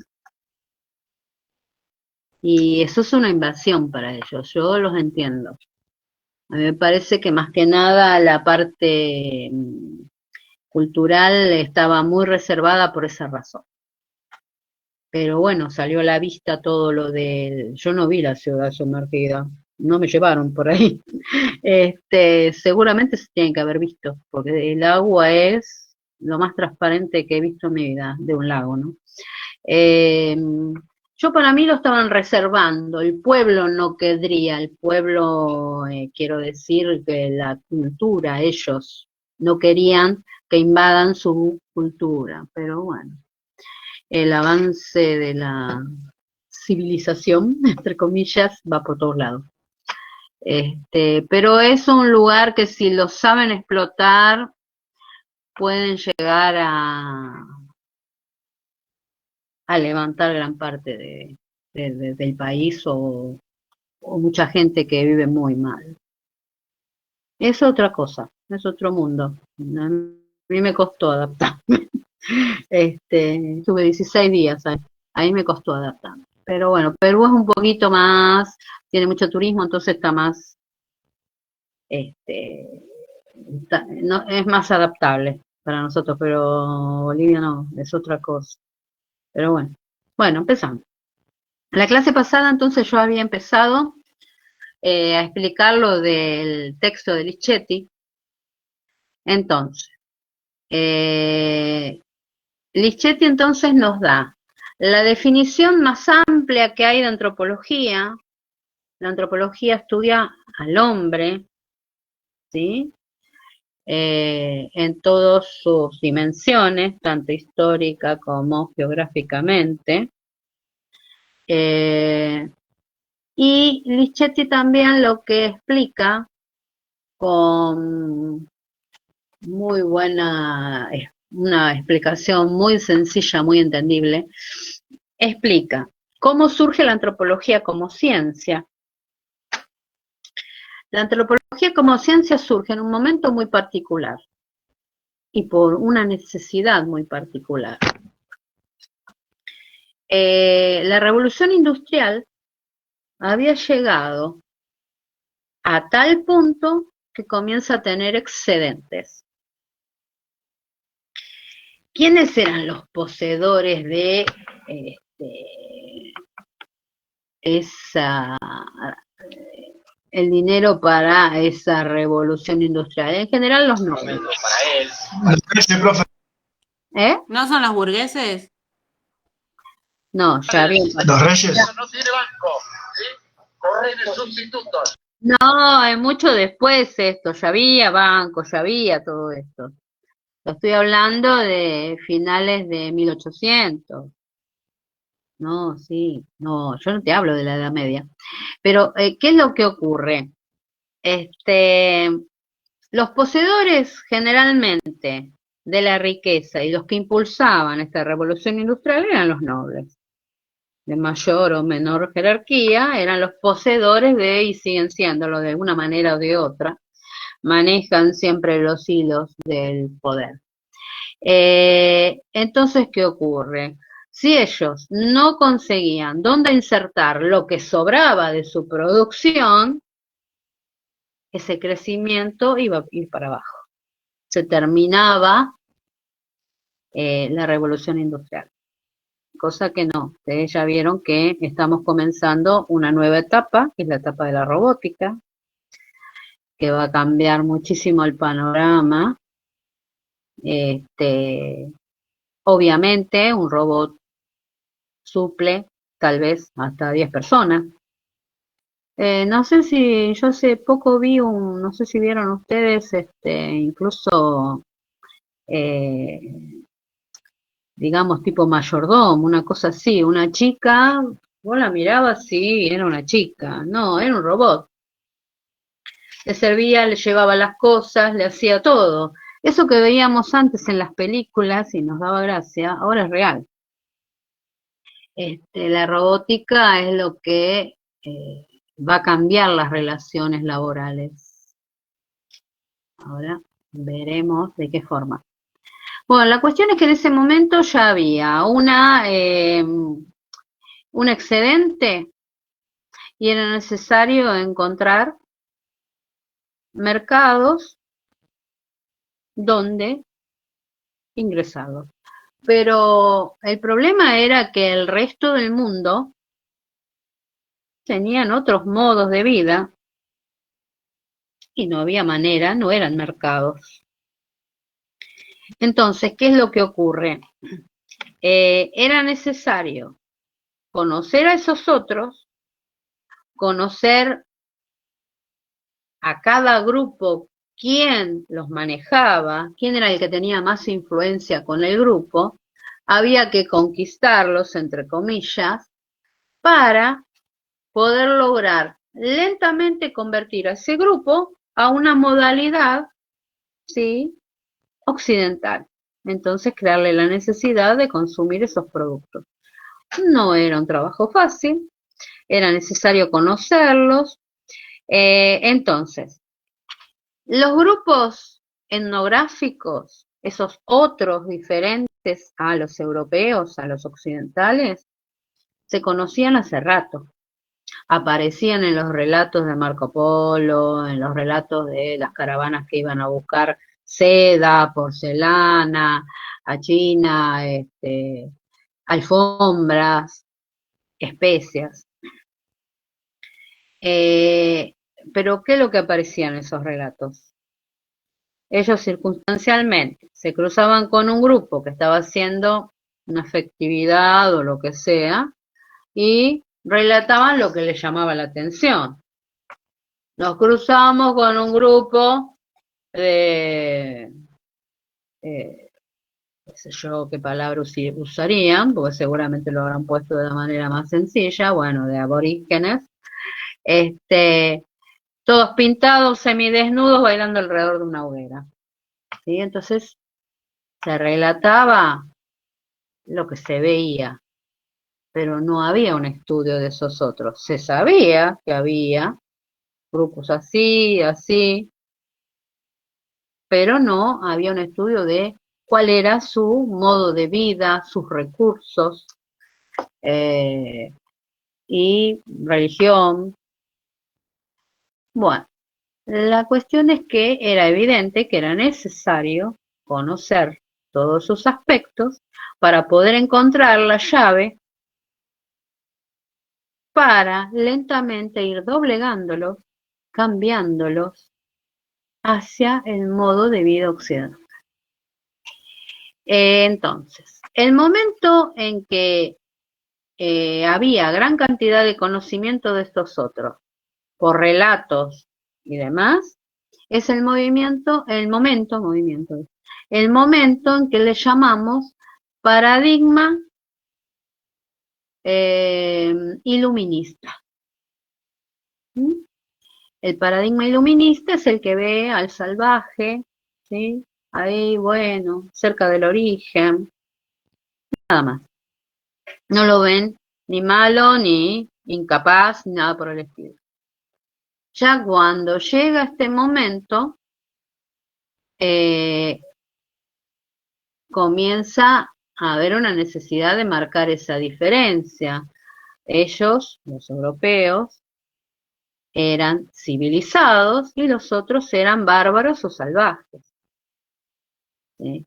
Y eso es una invasión para ellos, yo los entiendo. A mí me parece que más que nada la parte cultural estaba muy reservada por esa razón. Pero bueno, salió a la vista todo lo del... Yo no vi la ciudad sumergida, no me llevaron por ahí. Seguramente se tienen que haber visto, porque el agua es lo más transparente que he visto en mi vida, de un lago, ¿no? Yo para mí lo estaban reservando, el pueblo no querría, el pueblo, quiero decir que la cultura, ellos no querían que invadan su cultura, pero bueno, el avance de la civilización, entre comillas, va por todos lados. Pero es un lugar que si lo saben explotar, pueden llegar a levantar gran parte del país o mucha gente que vive muy mal. Es otra cosa, es otro mundo. A mí me costó adaptarme. Estuve 16 días ahí me costó adaptarme. Pero bueno, Perú es un poquito más, tiene mucho turismo, entonces está más, no, es más adaptable para nosotros, pero Bolivia no, es otra cosa. Pero bueno, empezamos. La clase pasada entonces yo había empezado a explicar lo del texto de Lichetti. Entonces, Lichetti entonces nos da la definición más amplia que hay de antropología. La antropología estudia al hombre, ¿sí? En todas sus dimensiones, tanto histórica como geográficamente. Y Lichetti también lo que explica con muy buena, una explicación muy sencilla, muy entendible, explica cómo surge la antropología como ciencia. La antropología como ciencia surge en un momento muy particular y por una necesidad muy particular. la revolución industrial había llegado a tal punto que comienza a tener excedentes. ¿Quiénes eran los poseedores de el dinero para esa revolución industrial? En general los nobles. Ese profe, ¿Eh? ¿No son los burgueses? No, ya había. los reyes. No, es mucho después esto, ya había bancos, ya había todo esto. Lo estoy hablando de finales de 1800. No, sí, no, yo no te hablo de la Edad Media. Pero, ¿qué es lo que ocurre? Los poseedores generalmente de la riqueza y los que impulsaban esta revolución industrial eran los nobles. De mayor o menor jerarquía, eran los poseedores de, y siguen siéndolo de una manera o de otra, manejan siempre los hilos del poder. Entonces, ¿qué ocurre? Si ellos no conseguían dónde insertar lo que sobraba de su producción, ese crecimiento iba a ir para abajo. Se terminaba la revolución industrial. Cosa que no, ustedes ya vieron que estamos comenzando una nueva etapa, que es la etapa de la robótica, que va a cambiar muchísimo el panorama. Obviamente, un robot suple tal vez hasta 10 personas. No sé si, yo hace poco vi no sé si vieron ustedes, incluso, digamos, tipo mayordomo, una cosa así, una chica, vos la mirabas, sí, era una chica, no, era un robot. Le servía, le llevaba las cosas, le hacía todo. Eso que veíamos antes en las películas y nos daba gracia, ahora es real. La robótica es lo que va a cambiar las relaciones laborales. Ahora veremos de qué forma. Bueno, la cuestión es que en ese momento ya había un excedente y era necesario encontrar mercados donde ingresarlos. Pero el problema era que el resto del mundo tenían otros modos de vida y no había manera, no eran mercados. Entonces, ¿qué es lo que ocurre? Era necesario conocer a esos otros, conocer a cada grupo quién los manejaba, quién era el que tenía más influencia con el grupo, había que conquistarlos, entre comillas, para poder lograr lentamente convertir a ese grupo a una modalidad, ¿sí?, occidental. Entonces, crearle la necesidad de consumir esos productos. No era un trabajo fácil, era necesario conocerlos. Entonces, los grupos etnográficos, esos otros diferentes a los europeos, a los occidentales, se conocían hace rato. Aparecían en los relatos de Marco Polo, en los relatos de las caravanas que iban a buscar seda, porcelana, a China, alfombras, especias. Pero ¿qué es lo que aparecía en esos relatos? Ellos circunstancialmente se cruzaban con un grupo que estaba haciendo una festividad o lo que sea y relataban lo que les llamaba la atención. Nos cruzamos con un grupo de, qué sé yo qué palabra usarían, porque seguramente lo habrán puesto de la manera más sencilla, bueno, de aborígenes, todos pintados, semidesnudos, bailando alrededor de una hoguera. ¿Sí? Entonces se relataba lo que se veía, pero no había un estudio de esos otros. Se sabía que había grupos así, así, pero no había un estudio de cuál era su modo de vida, sus recursos, y religión. Bueno, la cuestión es que era evidente que era necesario conocer todos sus aspectos para poder encontrar la llave para lentamente ir doblegándolos, cambiándolos hacia el modo de vida occidental. Entonces, el momento en que había gran cantidad de conocimiento de estos otros, por relatos y demás, es el momento en que le llamamos paradigma iluminista. ¿Mm? El paradigma iluminista es el que ve al salvaje, ¿sí? Ahí, bueno, cerca del origen, nada más. No lo ven ni malo, ni incapaz, ni nada por el estilo. Ya cuando llega este momento, comienza a haber una necesidad de marcar esa diferencia. Ellos, los europeos, eran civilizados y los otros eran bárbaros o salvajes. ¿Sí?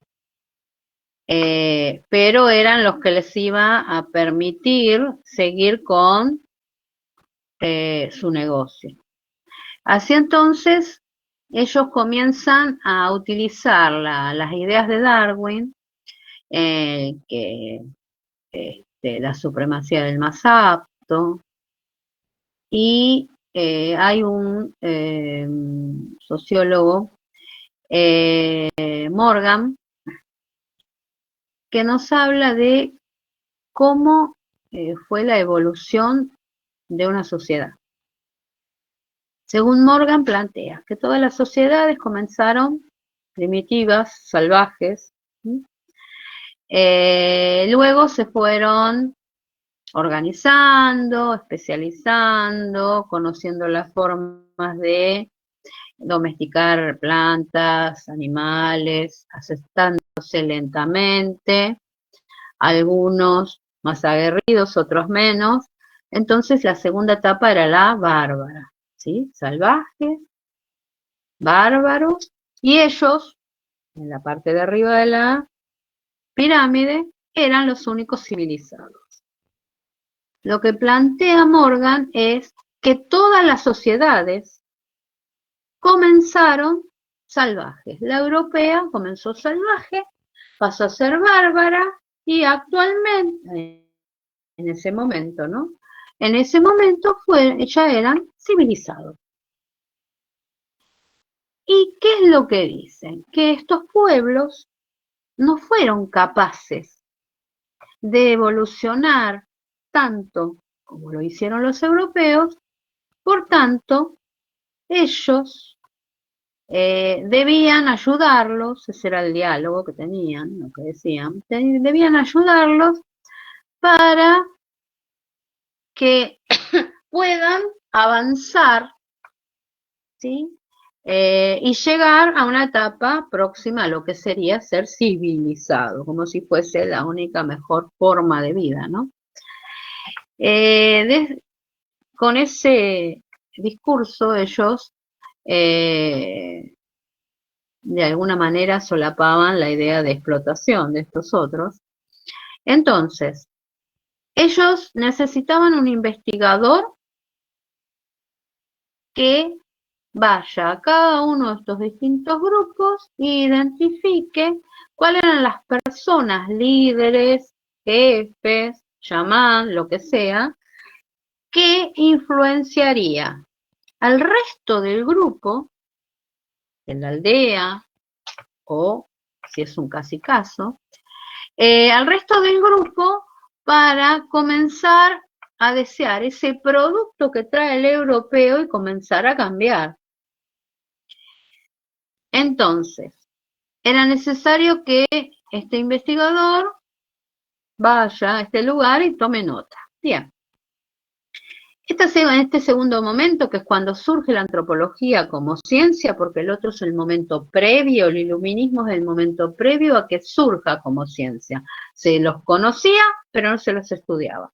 Pero eran los que les iba a permitir seguir con su negocio. Así entonces, ellos comienzan a utilizar las ideas de Darwin, que la supremacía del más apto, y hay un sociólogo, Morgan, que nos habla de cómo fue la evolución de una sociedad. Según Morgan plantea que todas las sociedades comenzaron primitivas, salvajes, luego se fueron organizando, especializando, conociendo las formas de domesticar plantas, animales, aceptándose lentamente, algunos más aguerridos, otros menos. Entonces la segunda etapa era la bárbara, ¿sí? Salvajes, bárbaros, y ellos, en la parte de arriba de la pirámide, eran los únicos civilizados. Lo que plantea Morgan es que todas las sociedades comenzaron salvajes. La europea comenzó salvaje, pasó a ser bárbara y actualmente, en ese momento, ¿no? En ese momento ya eran civilizados. ¿Y qué es lo que dicen? Que estos pueblos no fueron capaces de evolucionar tanto como lo hicieron los europeos, por tanto, ellos debían ayudarlos, ese era el diálogo que tenían, lo que decían, debían ayudarlos para que puedan avanzar, ¿sí? Y llegar a una etapa próxima a lo que sería ser civilizado, como si fuese la única mejor forma de vida, ¿no? Con ese discurso ellos de alguna manera solapaban la idea de explotación de estos otros. Entonces, ellos necesitaban un investigador que vaya a cada uno de estos distintos grupos e identifique cuáles eran las personas, líderes, jefes, chamán, lo que sea, que influenciaría al resto del grupo, en la aldea, o si es un cacicazo, al resto del grupo para comenzar a desear ese producto que trae el europeo y comenzar a cambiar. Entonces, era necesario que este investigador vaya a este lugar y tome nota. Bien. En este segundo momento, que es cuando surge la antropología como ciencia, porque el otro es el momento previo, el iluminismo es el momento previo a que surja como ciencia. Se los conocía, pero no se los estudiaba.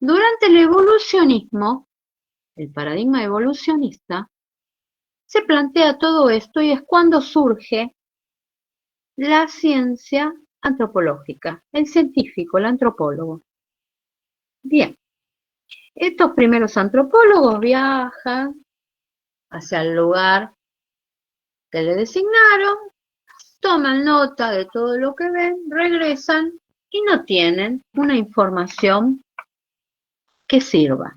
Durante el evolucionismo, el paradigma evolucionista, se plantea todo esto y es cuando surge la ciencia antropológica, el científico, el antropólogo. Bien, estos primeros antropólogos viajan hacia el lugar que le designaron, toman nota de todo lo que ven, regresan y no tienen una información que sirva.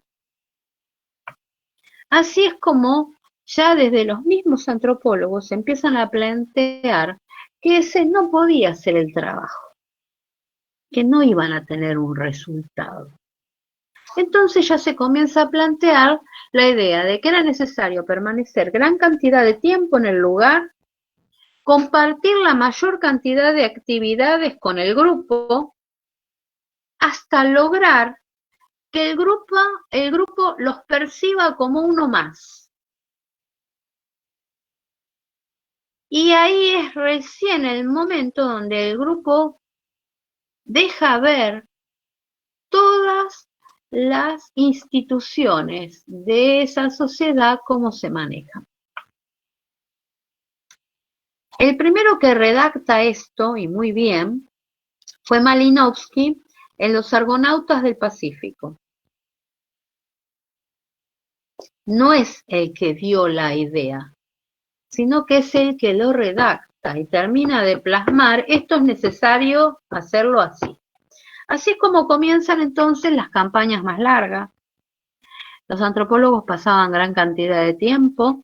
Así es como ya desde los mismos antropólogos empiezan a plantear que ese no podía ser el trabajo, que no iban a tener un resultado. Entonces ya se comienza a plantear la idea de que era necesario permanecer gran cantidad de tiempo en el lugar, compartir la mayor cantidad de actividades con el grupo, hasta lograr que el grupo los perciba como uno más. Y ahí es recién el momento donde el grupo deja ver todas las instituciones de esa sociedad, cómo se manejan. El primero que redacta esto, y muy bien, fue Malinowski en Los Argonautas del Pacífico. No es el que dio la idea, sino que es el que lo redacta y termina de plasmar, esto es necesario hacerlo así. Así es como comienzan entonces las campañas más largas. Los antropólogos pasaban gran cantidad de tiempo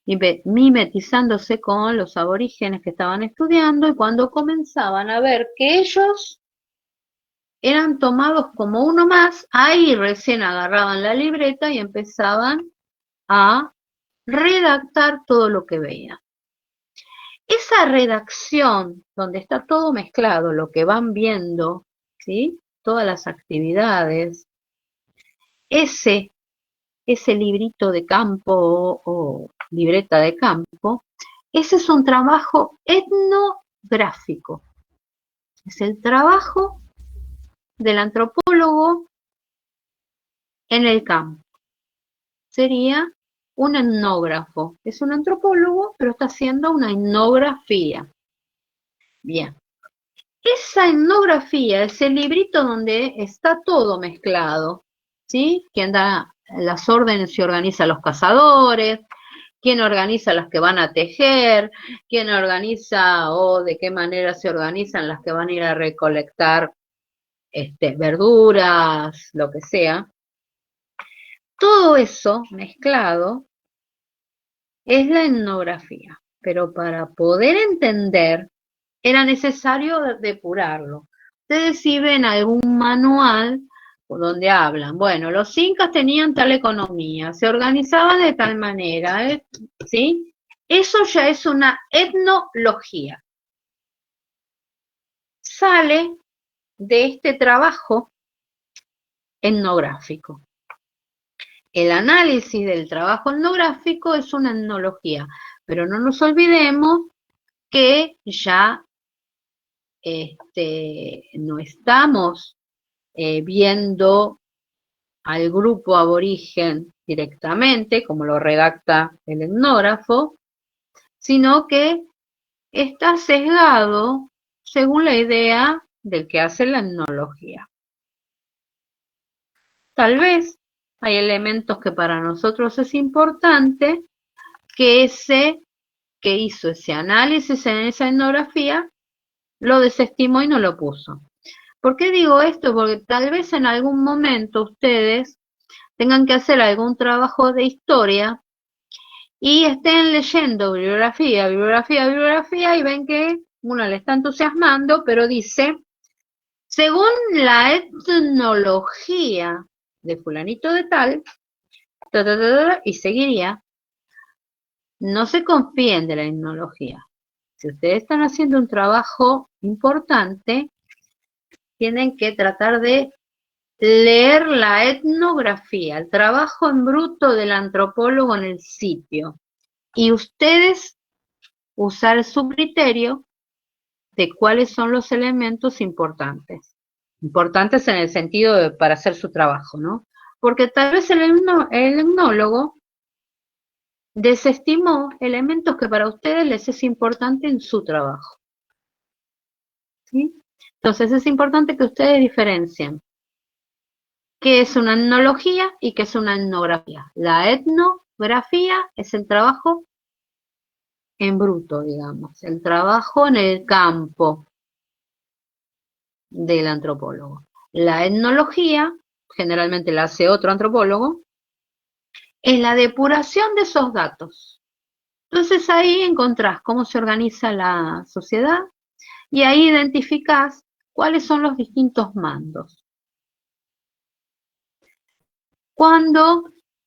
mimetizándose con los aborígenes que estaban estudiando, y cuando comenzaban a ver que ellos eran tomados como uno más, ahí recién agarraban la libreta y empezaban a redactar todo lo que veían. Esa redacción, donde está todo mezclado, lo que van viendo, ¿sí? Todas las actividades, ese librito de campo o libreta de campo, ese es un trabajo etnográfico. Es el trabajo del antropólogo en el campo. Sería un etnógrafo. Es un antropólogo, pero está haciendo una etnografía. Bien. Esa etnografía, ese librito donde está todo mezclado, ¿sí? Quien da las órdenes y organiza a los cazadores, quién organiza las que van a tejer, quién organiza o de qué manera se organizan las que van a ir a recolectar verduras, lo que sea. Todo eso mezclado es la etnografía, pero para poder entender era necesario depurarlo. Ustedes si ven algún manual donde hablan, bueno, los incas tenían tal economía, se organizaban de tal manera, ¿sí? Eso ya es una etnología. Sale de este trabajo etnográfico. El análisis del trabajo etnográfico es una etnología, pero no nos olvidemos que ya no estamos viendo al grupo aborigen directamente, como lo redacta el etnógrafo, sino que está sesgado según la idea del que hace la etnología. Tal vez hay elementos que para nosotros es importante que ese que hizo ese análisis en esa etnografía lo desestimó y no lo puso. ¿Por qué digo esto? Porque tal vez en algún momento ustedes tengan que hacer algún trabajo de historia y estén leyendo bibliografía y ven que uno le está entusiasmando, pero dice, según la etnología de fulanito de tal, y seguiría, no se confíen de la etnología. Si ustedes están haciendo un trabajo importante, tienen que tratar de leer la etnografía, el trabajo en bruto del antropólogo en el sitio, y ustedes usar su criterio de cuáles son los elementos importantes. Importantes en el sentido de para hacer su trabajo, ¿no? Porque tal vez el etnólogo desestimó elementos que para ustedes les es importante en su trabajo. ¿Sí? Entonces es importante que ustedes diferencien qué es una etnología y qué es una etnografía. La etnografía es el trabajo en bruto, digamos, el trabajo en el campo del antropólogo. La etnología, generalmente la hace otro antropólogo, es la depuración de esos datos. Entonces ahí encontrás cómo se organiza la sociedad y ahí identificás cuáles son los distintos mandos. Cuando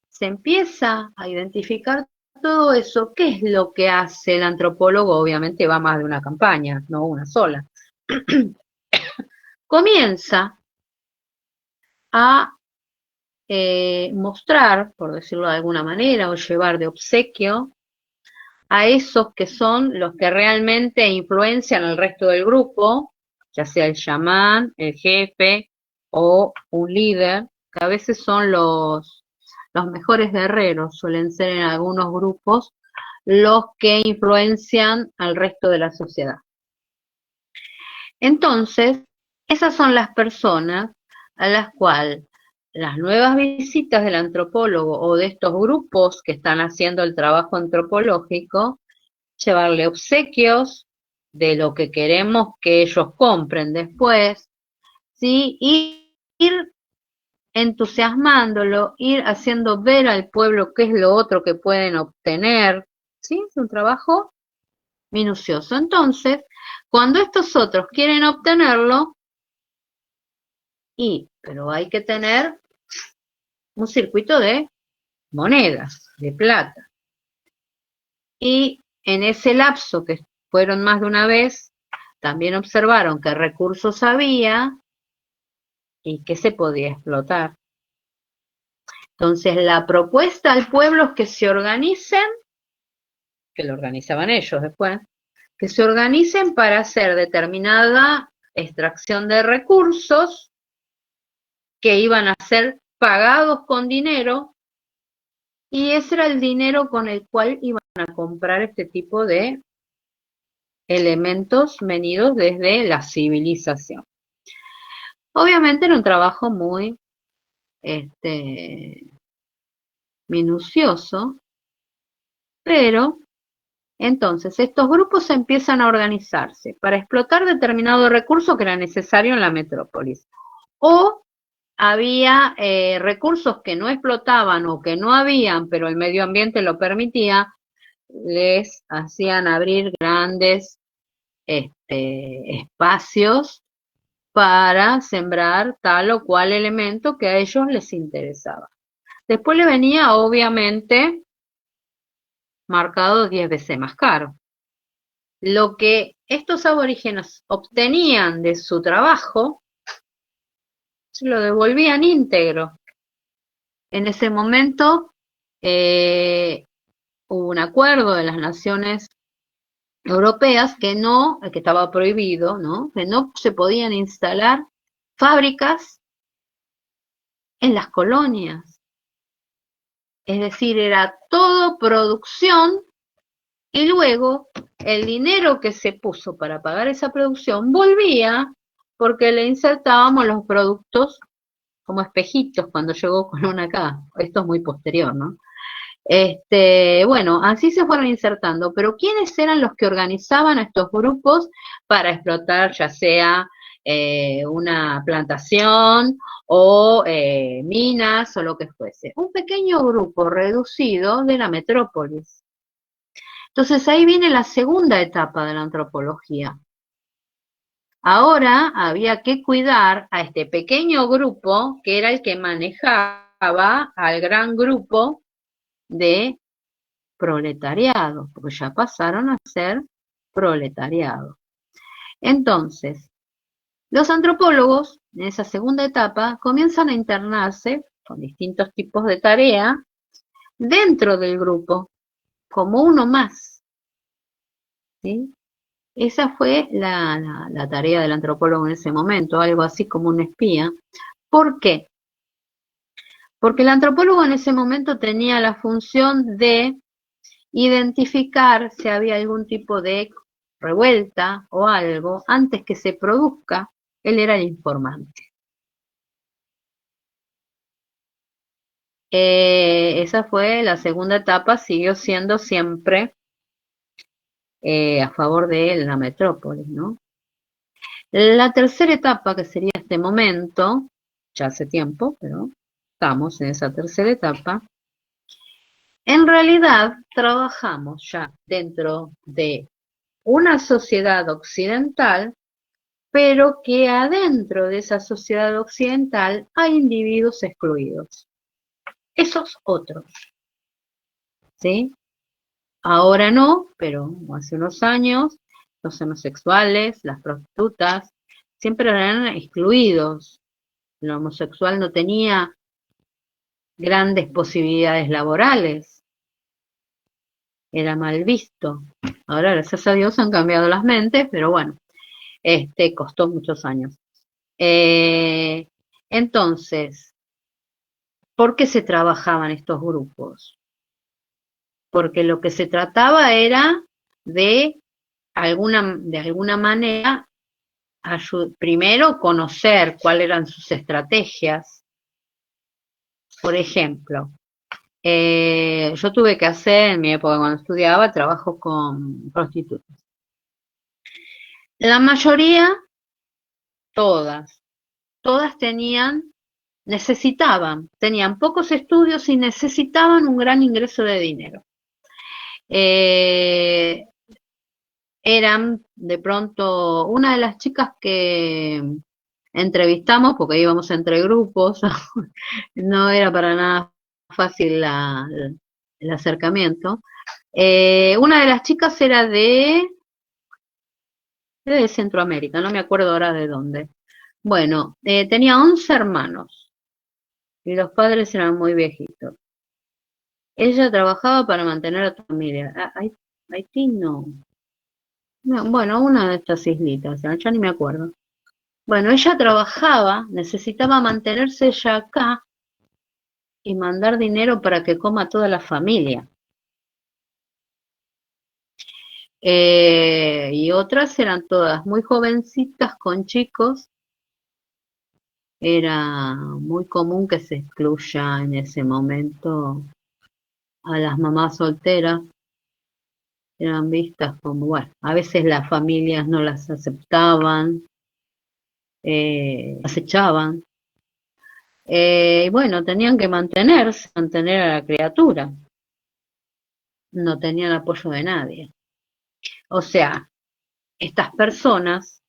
se empieza a identificar todo eso, ¿qué es lo que hace el antropólogo? Obviamente va más de una campaña, no una sola. Comienza a mostrar, por decirlo de alguna manera, o llevar de obsequio a esos que son los que realmente influencian al resto del grupo, ya sea el chamán, el jefe o un líder, que a veces son los mejores guerreros, suelen ser en algunos grupos los que influencian al resto de la sociedad. Entonces, esas son las personas a las cuales las nuevas visitas del antropólogo o de estos grupos que están haciendo el trabajo antropológico, llevarle obsequios de lo que queremos que ellos compren después, ¿sí? Y ir entusiasmándolo, ir haciendo ver al pueblo qué es lo otro que pueden obtener, ¿sí? Es un trabajo minucioso. Entonces, cuando estos otros quieren obtenerlo, pero hay que tener un circuito de monedas, de plata. Y en ese lapso, que fueron más de una vez, también observaron qué recursos había y qué se podía explotar. Entonces, la propuesta al pueblo es que se organicen, que lo organizaban ellos después, que se organicen para hacer determinada extracción de recursos que iban a ser pagados con dinero, y ese era el dinero con el cual iban a comprar este tipo de elementos venidos desde la civilización. Obviamente era un trabajo muy minucioso, pero entonces estos grupos empiezan a organizarse para explotar determinado recurso que era necesario en la metrópolis. O había recursos que no explotaban o que no habían, pero el medio ambiente lo permitía, les hacían abrir grandes espacios para sembrar tal o cual elemento que a ellos les interesaba. Después le venía, obviamente, marcado 10 veces más caro. Lo que estos aborígenes obtenían de su trabajo, se lo devolvían íntegro. En ese momento hubo un acuerdo de las naciones europeas que estaba prohibido, ¿no? Que no se podían instalar fábricas en las colonias. Es decir, era todo producción y luego el dinero que se puso para pagar esa producción volvía porque le insertábamos los productos como espejitos cuando llegó Colón acá. Esto es muy posterior, ¿no? Bueno, así se fueron insertando, pero ¿quiénes eran los que organizaban a estos grupos para explotar ya sea una plantación o minas o lo que fuese? Un pequeño grupo reducido de la metrópolis. Entonces ahí viene la segunda etapa de la antropología. Ahora había que cuidar a este pequeño grupo que era el que manejaba al gran grupo de proletariado, porque ya pasaron a ser proletariado. Entonces, los antropólogos en esa segunda etapa, comienzan a internarse con distintos tipos de tarea dentro del grupo, como uno más, ¿sí? Esa fue la tarea del antropólogo en ese momento, algo así como un espía. ¿Por qué? Porque el antropólogo en ese momento tenía la función de identificar si había algún tipo de revuelta o algo antes que se produzca. Él era el informante. Esa fue la segunda etapa, siguió siendo siempre a favor de la metrópolis, ¿no? La tercera etapa, que sería este momento, ya hace tiempo, pero estamos en esa tercera etapa, en realidad trabajamos ya dentro de una sociedad occidental, pero que adentro de esa sociedad occidental hay individuos excluidos. Esos otros, ¿sí? Ahora no, pero hace unos años los homosexuales, las prostitutas, siempre eran excluidos. El homosexual no tenía grandes posibilidades laborales, era mal visto. Ahora, gracias a Dios, han cambiado las mentes, pero bueno, costó muchos años. Entonces, ¿por qué se trabajaban estos grupos? Porque lo que se trataba era de alguna manera, primero conocer cuáles eran sus estrategias. Por ejemplo, yo tuve que hacer en mi época cuando estudiaba trabajos con prostitutas. La mayoría, todas tenían pocos estudios y necesitaban un gran ingreso de dinero. Eran de pronto una de las chicas que entrevistamos, porque íbamos entre grupos, no era para nada fácil el acercamiento. Una de las chicas era de Centroamérica, no me acuerdo ahora de dónde. Bueno, tenía 11 hermanos y los padres eran muy viejitos. Ella trabajaba para mantener a su familia. Haití no. Bueno, una de estas islitas, ya ni me acuerdo. Bueno, ella trabajaba, necesitaba mantenerse ella acá y mandar dinero para que coma toda la familia. Y otras eran todas muy jovencitas con chicos. Era muy común que se excluya en ese momento a las mamás solteras. Eran vistas como, bueno, a veces las familias no las aceptaban, las echaban. Y bueno, tenían que mantener a la criatura. No tenían apoyo de nadie. O sea, estas personas,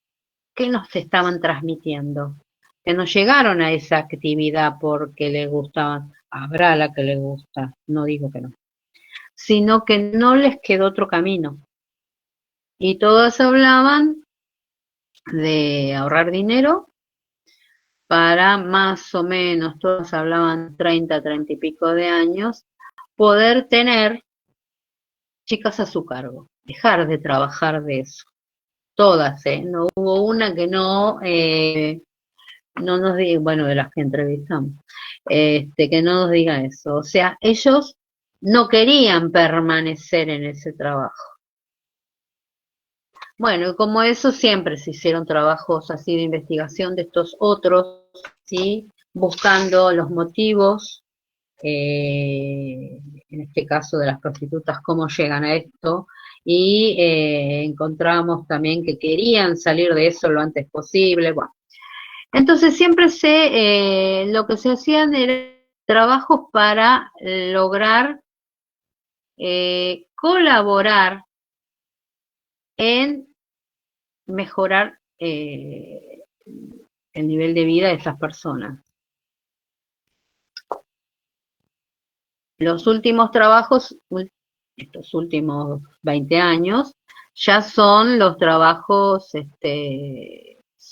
¿qué nos estaban transmitiendo? Que no llegaron a esa actividad porque les gustaban. Habrá la que les gusta, no digo que no. Sino que no les quedó otro camino. Y todas hablaban de ahorrar dinero para más o menos, todas hablaban 30 y pico de años, poder tener chicas a su cargo, dejar de trabajar de eso. Todas, no hubo una que no nos diga, bueno, de las que entrevistamos, que no nos diga eso. O sea, ellos no querían permanecer en ese trabajo. Bueno, y como eso siempre se hicieron trabajos así de investigación de estos otros, ¿sí? Buscando los motivos, en este caso de las prostitutas, cómo llegan a esto, y encontramos también que querían salir de eso lo antes posible. Bueno, entonces siempre lo que se hacían eran trabajos para lograr colaborar en mejorar el nivel de vida de esas personas. Los últimos trabajos, estos últimos 20 años, ya son los trabajos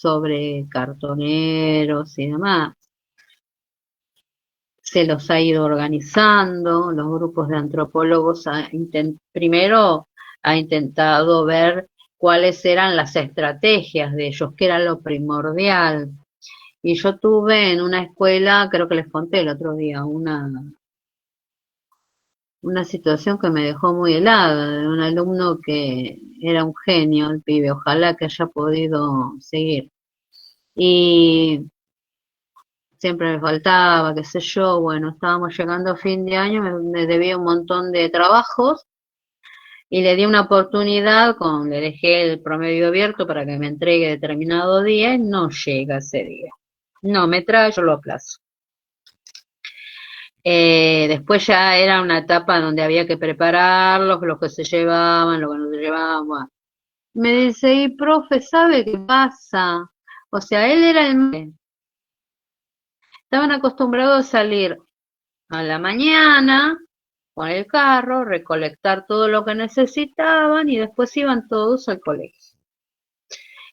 sobre cartoneros y demás. Se los ha ido organizando, los grupos de antropólogos primero ha intentado ver cuáles eran las estrategias de ellos, qué era lo primordial. Y yo tuve en una escuela, creo que les conté el otro día, una situación que me dejó muy helada, de un alumno que era un genio, el pibe, ojalá que haya podido seguir. Y siempre me faltaba, qué sé yo, bueno, estábamos llegando a fin de año, me debía un montón de trabajos y le di una oportunidad, le dejé el promedio abierto para que me entregue determinado día y no llega ese día. No, me trae, yo lo aplazo. Después ya era una etapa donde había que prepararlos, lo que se llevaban, lo que no se llevaban. Bueno. Me dice, y profe, ¿sabe qué pasa? O sea, él era estaban acostumbrados a salir a la mañana con el carro, recolectar todo lo que necesitaban y después iban todos al colegio.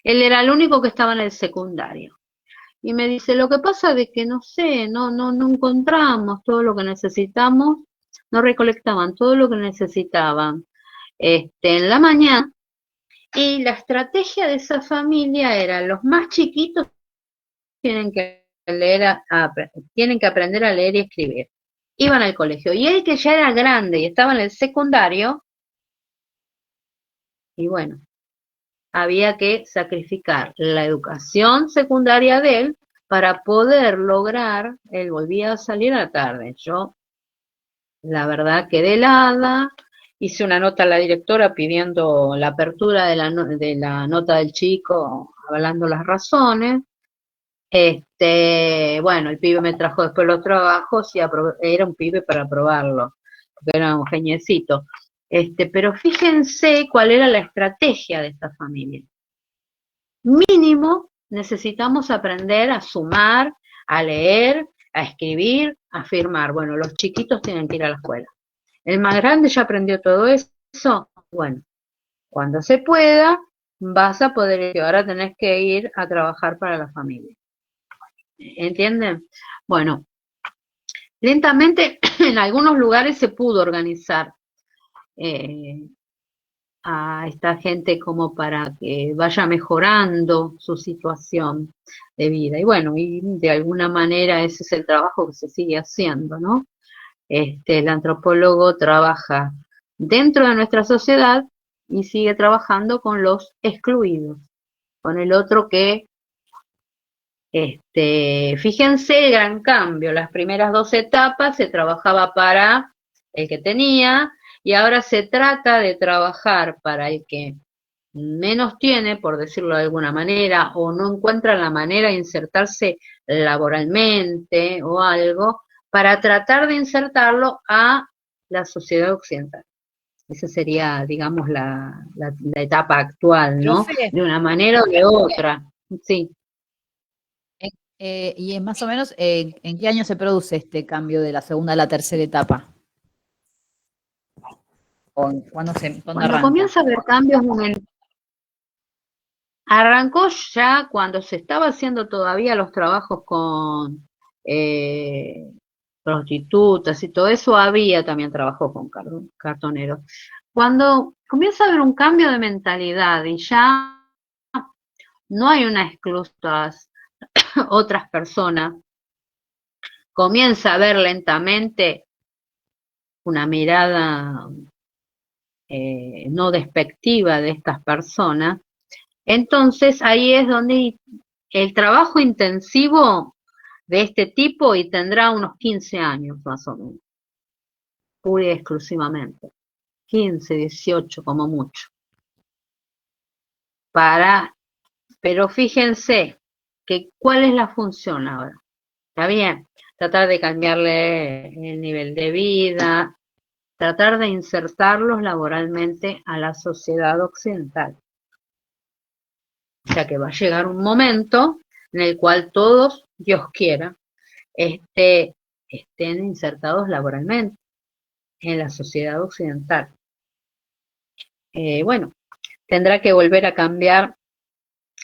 Él era el único que estaba en el secundario. Y me dice, lo que pasa es que no sé, no encontramos todo lo que necesitamos, no recolectaban todo lo que necesitaban en la mañana, y la estrategia de esa familia era, los más chiquitos tienen que tienen que aprender a leer y escribir. Iban al colegio, y él que ya era grande y estaba en el secundario, y bueno, había que sacrificar la educación secundaria de él para poder lograr, él volvía a salir a la tarde. Yo, la verdad, quedé helada, hice una nota a la directora pidiendo la apertura de la nota del chico, hablando las razones. Bueno, el pibe me trajo después los trabajos y era un pibe para aprobarlo, porque era un geniecito. Pero fíjense cuál era la estrategia de esta familia. Mínimo necesitamos aprender a sumar, a leer, a escribir, a firmar. Bueno, los chiquitos tienen que ir a la escuela. El más grande ya aprendió todo eso. Bueno, cuando se pueda, vas a poder ir. Ahora tenés que ir a trabajar para la familia. ¿Entienden? Bueno, lentamente en algunos lugares se pudo organizar a esta gente como para que vaya mejorando su situación de vida. Y bueno, y de alguna manera ese es el trabajo que se sigue haciendo, ¿no? El antropólogo trabaja dentro de nuestra sociedad y sigue trabajando con los excluidos, con el otro que, fíjense el gran cambio, las primeras 2 etapas se trabajaba para el que tenía, y ahora se trata de trabajar para el que menos tiene, por decirlo de alguna manera, o no encuentra la manera de insertarse laboralmente o algo, para tratar de insertarlo a la sociedad occidental. Esa sería, digamos, la etapa actual, ¿no? Profe, De una manera o de otra. Sí. y más o menos, ¿en qué año se produce este cambio de la segunda a la tercera etapa? ¿Cuándo Cuando arranca? comienza a haber cambios arrancó ya cuando se estaba haciendo todavía los trabajos con prostitutas y todo eso, había también trabajo con cartoneros. Cuando comienza a haber un cambio de mentalidad y ya no hay una exclusas otras personas, comienza a ver lentamente una mirada no despectiva de estas personas. Entonces ahí es donde el trabajo intensivo de este tipo, y tendrá unos 15 años más o menos, pura y exclusivamente, 15, 18 como mucho. Pero fíjense que cuál es la función ahora. Está bien, tratar de cambiarle el nivel de vida, tratar de insertarlos laboralmente a la sociedad occidental. O sea que va a llegar un momento en el cual todos, Dios quiera, estén insertados laboralmente en la sociedad occidental. Bueno, tendrá que volver a cambiar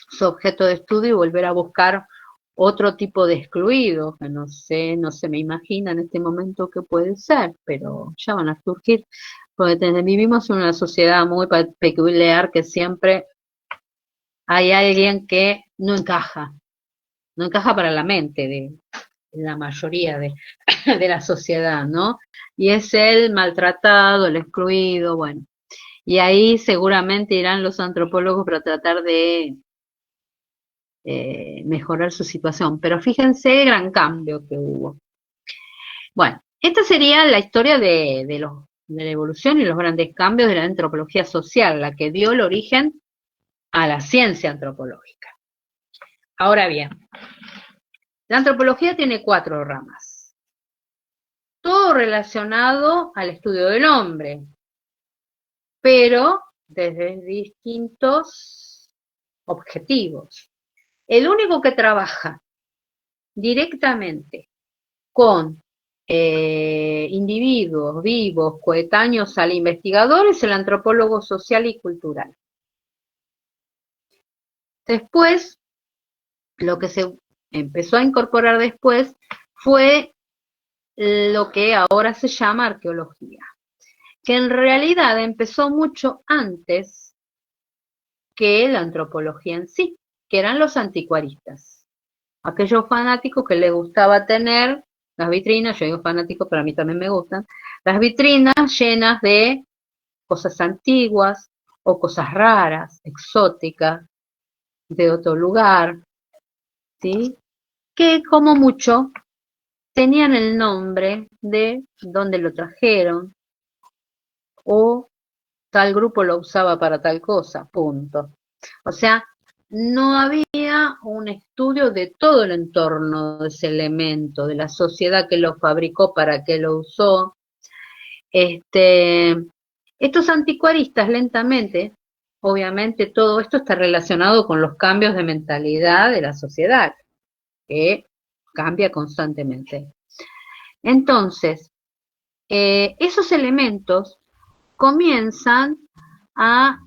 su objeto de estudio y volver a buscar otro tipo de excluido, que no sé, no se me imagina en este momento qué puede ser, pero ya van a surgir, porque vivimos en una sociedad muy peculiar que siempre hay alguien que no encaja para la mente de la mayoría de, de la sociedad, ¿no? Y es el maltratado, el excluido, bueno. Y ahí seguramente irán los antropólogos para tratar de mejorar su situación. Pero fíjense el gran cambio que hubo. Bueno, esta sería la historia de la evolución y los grandes cambios de la antropología social, la que dio el origen a la ciencia antropológica. Ahora bien, la antropología tiene 4 ramas, todo relacionado al estudio del hombre, pero desde distintos objetivos. El único que trabaja directamente con individuos vivos, coetáneos al investigador, es el antropólogo social y cultural. Después, lo que se empezó a incorporar después fue lo que ahora se llama arqueología, que en realidad empezó mucho antes que la antropología en sí, que eran los anticuaristas, aquellos fanáticos que les gustaba tener las vitrinas, yo digo fanáticos, pero a mí también me gustan, las vitrinas llenas de cosas antiguas o cosas raras, exóticas, de otro lugar, ¿sí? Que como mucho tenían el nombre de dónde lo trajeron o tal grupo lo usaba para tal cosa, punto. O sea, no había un estudio de todo el entorno de ese elemento, de la sociedad que lo fabricó, para qué lo usó. Estos anticuaristas lentamente, obviamente todo esto está relacionado con los cambios de mentalidad de la sociedad, que cambia constantemente. Entonces, esos elementos comienzan a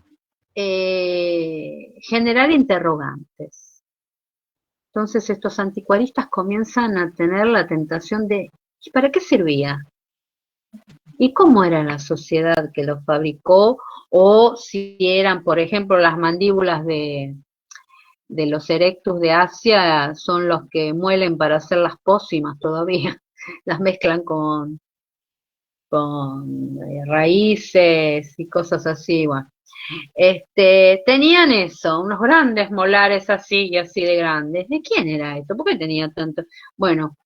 generar interrogantes. Entonces estos anticuaristas comienzan a tener la tentación de ¿y para qué servía? ¿Y cómo era la sociedad que los fabricó? O si eran, por ejemplo, las mandíbulas de los erectus de Asia son los que muelen para hacer las pócimas todavía, las mezclan con raíces y cosas así, bueno. Tenían eso, unos grandes molares así y así de grandes. ¿De quién era esto? ¿Por qué tenía tanto? Bueno,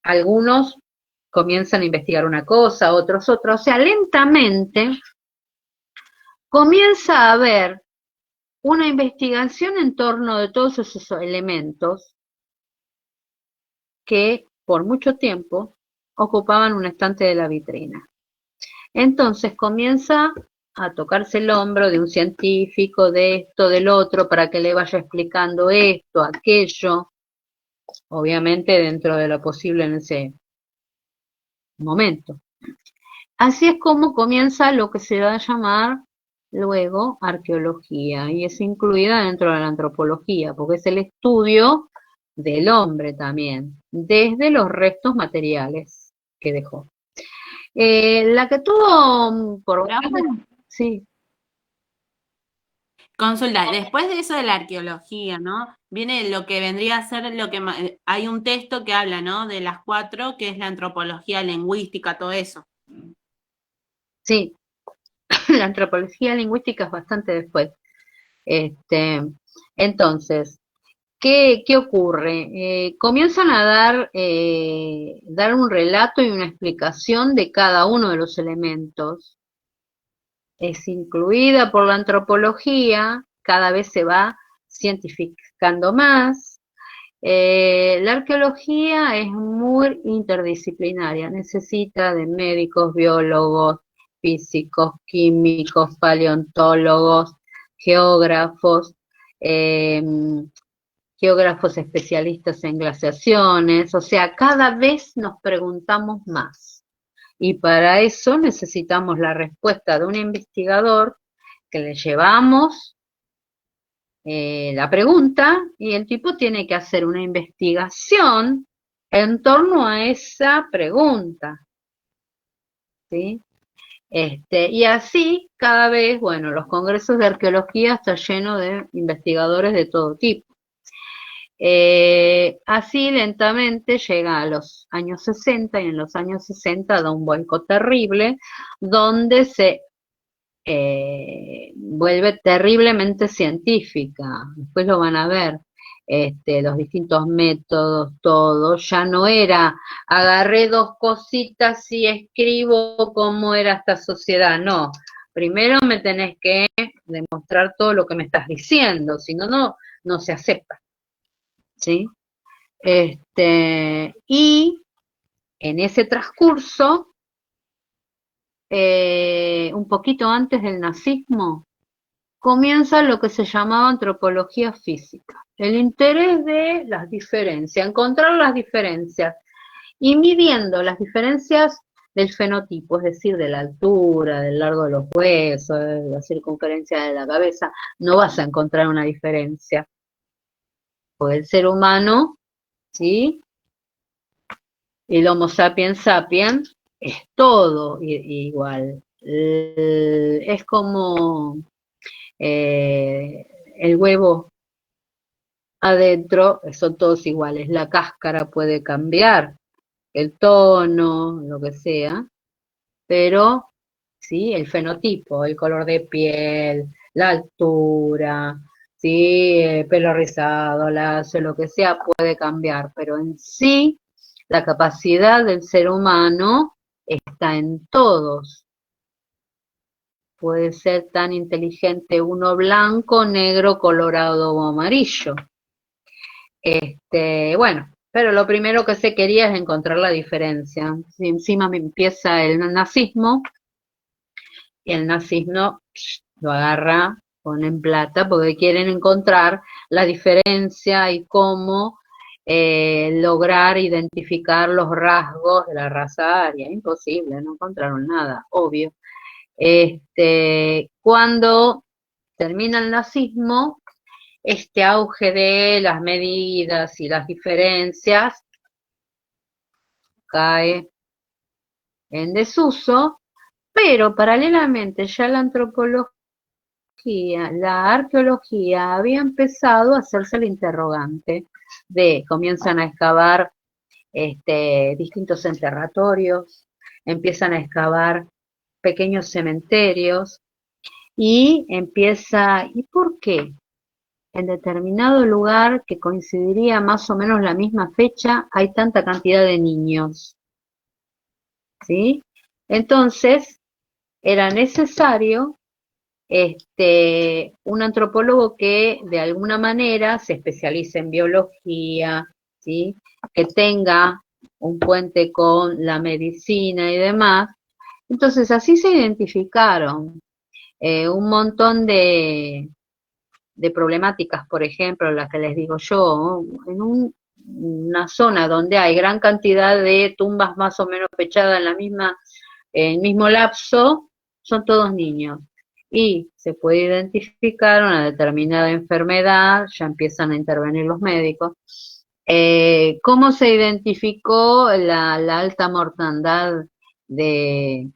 algunos comienzan a investigar una cosa, otros otra, o sea, lentamente comienza a haber una investigación en torno de todos esos elementos que por mucho tiempo ocupaban un estante de la vitrina. Entonces comienza a tocarse el hombro de un científico, de esto, del otro, para que le vaya explicando esto, aquello, obviamente dentro de lo posible en ese momento. Así es como comienza lo que se va a llamar luego arqueología, y es incluida dentro de la antropología, porque es el estudio del hombre también, desde los restos materiales que dejó. La que tuvo por sí. Consulta, después de eso de la arqueología, ¿no? Viene lo que vendría a ser hay un texto que habla, ¿no? De las 4, que es la antropología lingüística, todo eso. Sí, la antropología lingüística es bastante después. Entonces, ¿qué ocurre? Comienzan a dar un relato y una explicación de cada uno de los elementos. Es incluida por la antropología, cada vez se va cientificando más. La arqueología es muy interdisciplinaria, necesita de médicos, biólogos, físicos, químicos, paleontólogos, geógrafos, geógrafos especialistas en glaciaciones, o sea, cada vez nos preguntamos más. Y para eso necesitamos la respuesta de un investigador que le llevamos la pregunta y el tipo tiene que hacer una investigación en torno a esa pregunta, ¿sí? Y así cada vez, bueno, los congresos de arqueología están llenos de investigadores de todo tipo. Así lentamente llega a los años 60 y en los años 60 da un vuelco terrible donde se vuelve terriblemente científica. Después lo van a ver, los distintos métodos, todo. Ya no era agarré dos cositas y escribo cómo era esta sociedad, no. Primero me tenés que demostrar todo lo que me estás diciendo, si no, no se acepta, ¿sí? Y en ese transcurso, un poquito antes del nazismo, comienza lo que se llamaba antropología física. El interés de las diferencias, encontrar las diferencias y midiendo las diferencias del fenotipo, es decir, de la altura, del largo de los huesos, de la circunferencia de la cabeza, no vas a encontrar una diferencia. Porque el ser humano, ¿sí? El Homo sapiens sapiens es todo igual. Es como el huevo adentro, son todos iguales. La cáscara puede cambiar, el tono, lo que sea, pero sí, el fenotipo, el color de piel, la altura, sí, el pelo rizado, lacio, lo que sea, puede cambiar, pero en sí la capacidad del ser humano está en todos. Puede ser tan inteligente uno blanco, negro, colorado o amarillo. Bueno, pero lo primero que se quería es encontrar la diferencia. Si encima me empieza el nazismo, y el nazismo lo agarra, pone en plata, porque quieren encontrar la diferencia y cómo lograr identificar los rasgos de la raza aria. Imposible, no encontraron nada, obvio. Cuando termina el nazismo, este auge de las medidas y las diferencias cae en desuso, pero paralelamente ya la antropología, la arqueología había empezado a hacerse el interrogante comienzan a excavar distintos enterratorios, empiezan a excavar pequeños cementerios y ¿y por qué? En determinado lugar que coincidiría más o menos la misma fecha, hay tanta cantidad de niños, ¿sí? Entonces, era necesario un antropólogo que de alguna manera se especialice en biología, ¿sí? Que tenga un puente con la medicina y demás. Entonces, así se identificaron un montón de problemáticas, por ejemplo, las que les digo yo, en una zona donde hay gran cantidad de tumbas más o menos fechadas en el mismo lapso, son todos niños. Y se puede identificar una determinada enfermedad, ya empiezan a intervenir los médicos. ¿Cómo se identificó la alta mortandad de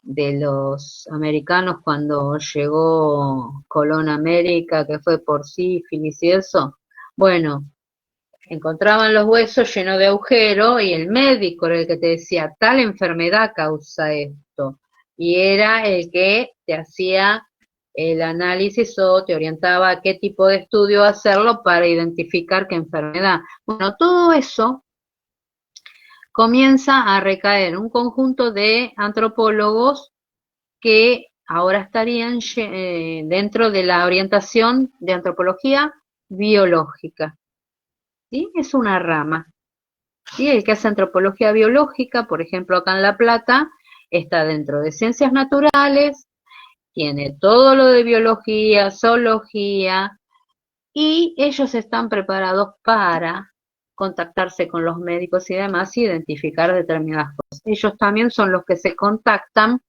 los americanos cuando llegó Colón a América, que fue por sífilis y eso? Bueno, encontraban los huesos llenos de agujeros y el médico era el que te decía, tal enfermedad causa esto. Y era el que te hacía el análisis o te orientaba a qué tipo de estudio hacerlo para identificar qué enfermedad. Bueno, todo eso comienza a recaer en un conjunto de antropólogos que ahora estarían dentro de la orientación de antropología biológica. ¿Sí? Es una rama. ¿Sí? El que hace antropología biológica, por ejemplo, acá en La Plata, está dentro de ciencias naturales, tiene todo lo de biología, zoología, y ellos están preparados para contactarse con los médicos y demás y identificar determinadas cosas. Ellos también son los que se contactan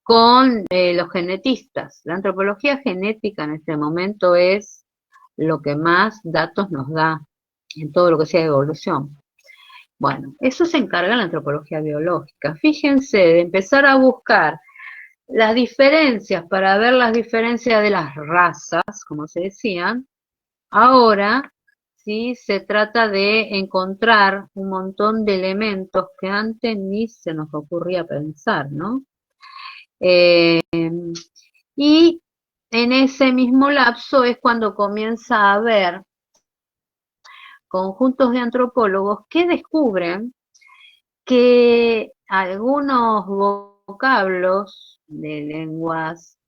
con los genetistas. La antropología genética en este momento es lo que más datos nos da en todo lo que sea evolución. Bueno, eso se encarga la antropología biológica. Fíjense, de empezar a buscar las diferencias para ver las diferencias de las razas, como se decían, ahora sí se trata de encontrar un montón de elementos que antes ni se nos ocurría pensar, ¿no? Y en ese mismo lapso es cuando comienza a haber conjuntos de antropólogos que descubren que algunos vocablos de lenguas,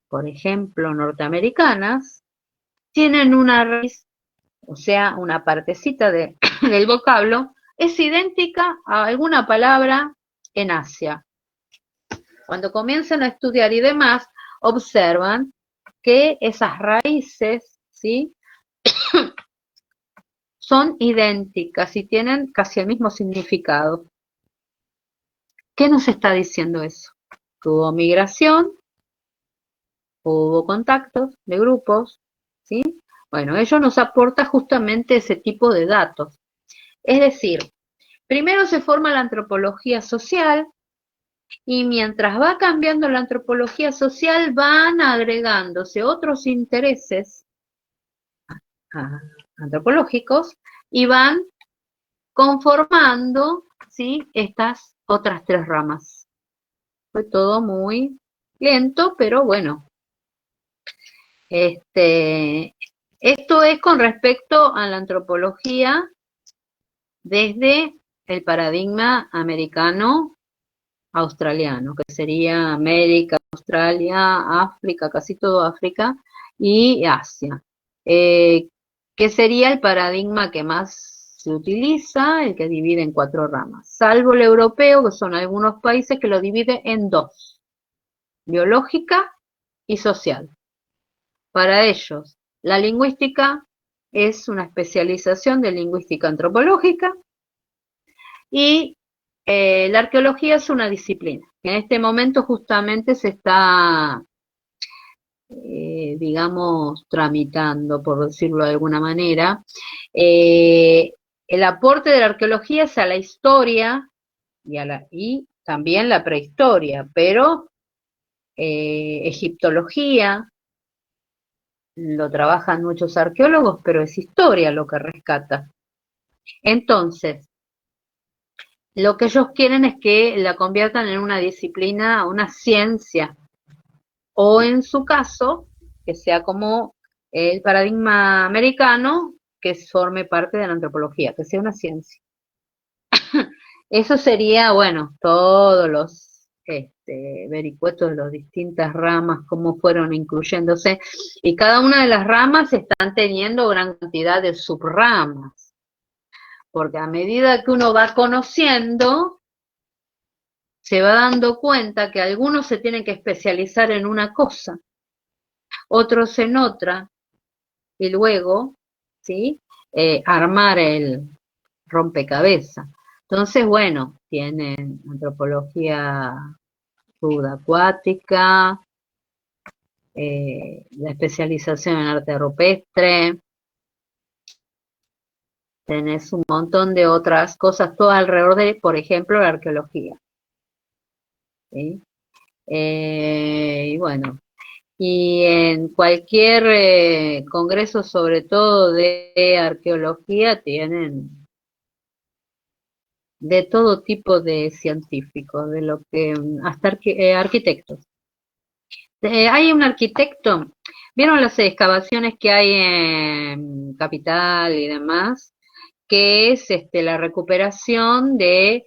por ejemplo, norteamericanas, tienen una raíz, o sea, una partecita del vocablo, es idéntica a alguna palabra en Asia. Cuando comienzan a estudiar y demás, observan que esas raíces, ¿sí?, son idénticas y tienen casi el mismo significado. ¿Qué nos está diciendo eso? Que hubo migración, hubo contactos de grupos, ¿sí? Bueno, ello nos aporta justamente ese tipo de datos. Es decir, primero se forma la antropología social y mientras va cambiando la antropología social van agregándose otros intereses antropológicos y van conformando, ¿sí?, estas otras tres ramas. Fue todo muy lento, pero bueno. Esto es con respecto a la antropología desde el paradigma americano-australiano, que sería América, Australia, África, casi todo África, y Asia. Que sería el paradigma que más se utiliza, el que divide en 4 ramas, salvo el europeo, que son algunos países que lo divide en 2, biológica y social. Para ellos, la lingüística es una especialización de lingüística antropológica y la arqueología es una disciplina. En este momento justamente se está, digamos, tramitando, por decirlo de alguna manera. El aporte de la arqueología es a la historia y también la prehistoria, pero egiptología lo trabajan muchos arqueólogos, pero es historia lo que rescata. Entonces, lo que ellos quieren es que la conviertan en una disciplina, una ciencia, o en su caso, que sea como el paradigma americano, que forme parte de la antropología, que sea una ciencia. Eso sería, bueno, todos los vericuetos de las distintas ramas, cómo fueron incluyéndose, y cada una de las ramas están teniendo gran cantidad de subramas, porque a medida que uno va conociendo, se va dando cuenta que algunos se tienen que especializar en una cosa, otros en otra, y luego, ¿sí?, armar el rompecabezas. Entonces, bueno, tienen antropología subacuática, la especialización en arte rupestre, tenés un montón de otras cosas, todo alrededor de, por ejemplo, la arqueología. ¿Sí? Y bueno, y en cualquier congreso, sobre todo de arqueología, tienen de todo tipo de científicos, de lo que hasta arquitectos. Hay un arquitecto, ¿vieron las excavaciones que hay en Capital y demás? Que es la recuperación de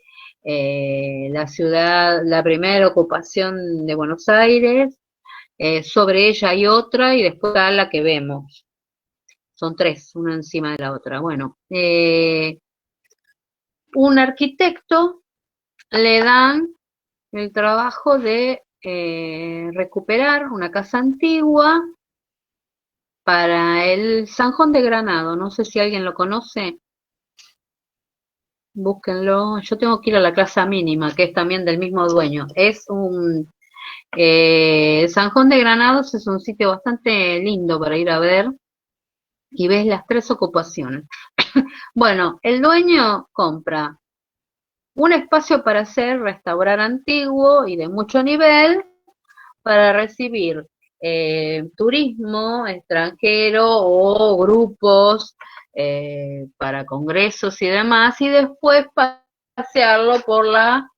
la ciudad, la primera ocupación de Buenos Aires, sobre ella hay otra y después está la que vemos. Son 3, una encima de la otra. Bueno, un arquitecto le dan el trabajo de recuperar una casa antigua para el Zanjón de Granado. No sé si alguien lo conoce. Búsquenlo. Yo tengo que ir a la Plaza Mínima, que es también del mismo dueño. Es un Zanjón de Granados, es un sitio bastante lindo para ir a ver. y ves las 3 ocupaciones. Bueno, el dueño compra un espacio para hacer restaurante antiguo y de mucho nivel para recibir turismo extranjero o grupos para congresos y demás, y después pasearlo por la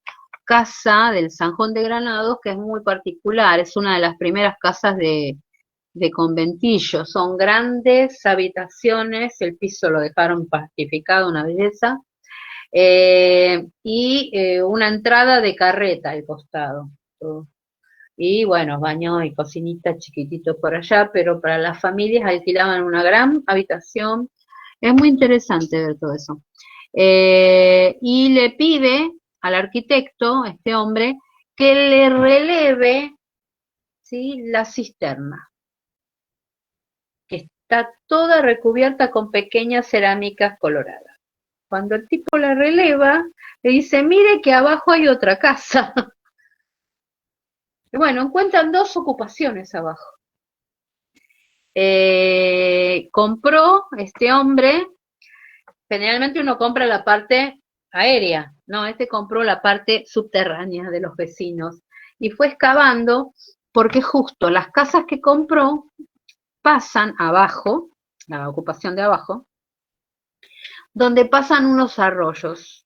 casa del Sanjón de Granados, que es muy particular, es una de las primeras casas de conventillo, son grandes habitaciones, el piso lo dejaron plastificado, una belleza, y una entrada de carreta al costado. Y bueno, baños y cocinitas chiquititos por allá, pero para las familias alquilaban una gran habitación. Es muy interesante ver todo eso. Y le pide al arquitecto, este hombre, que le releve, ¿sí?, la cisterna, que está toda recubierta con pequeñas cerámicas coloradas. Cuando el tipo la releva, le dice, mire que abajo hay otra casa. Y bueno, encuentran 2 ocupaciones abajo. Compró este hombre, generalmente uno compra la parte aérea, no, este compró la parte subterránea de los vecinos y fue excavando porque justo las casas que compró pasan abajo, la ocupación de abajo, donde pasan unos arroyos.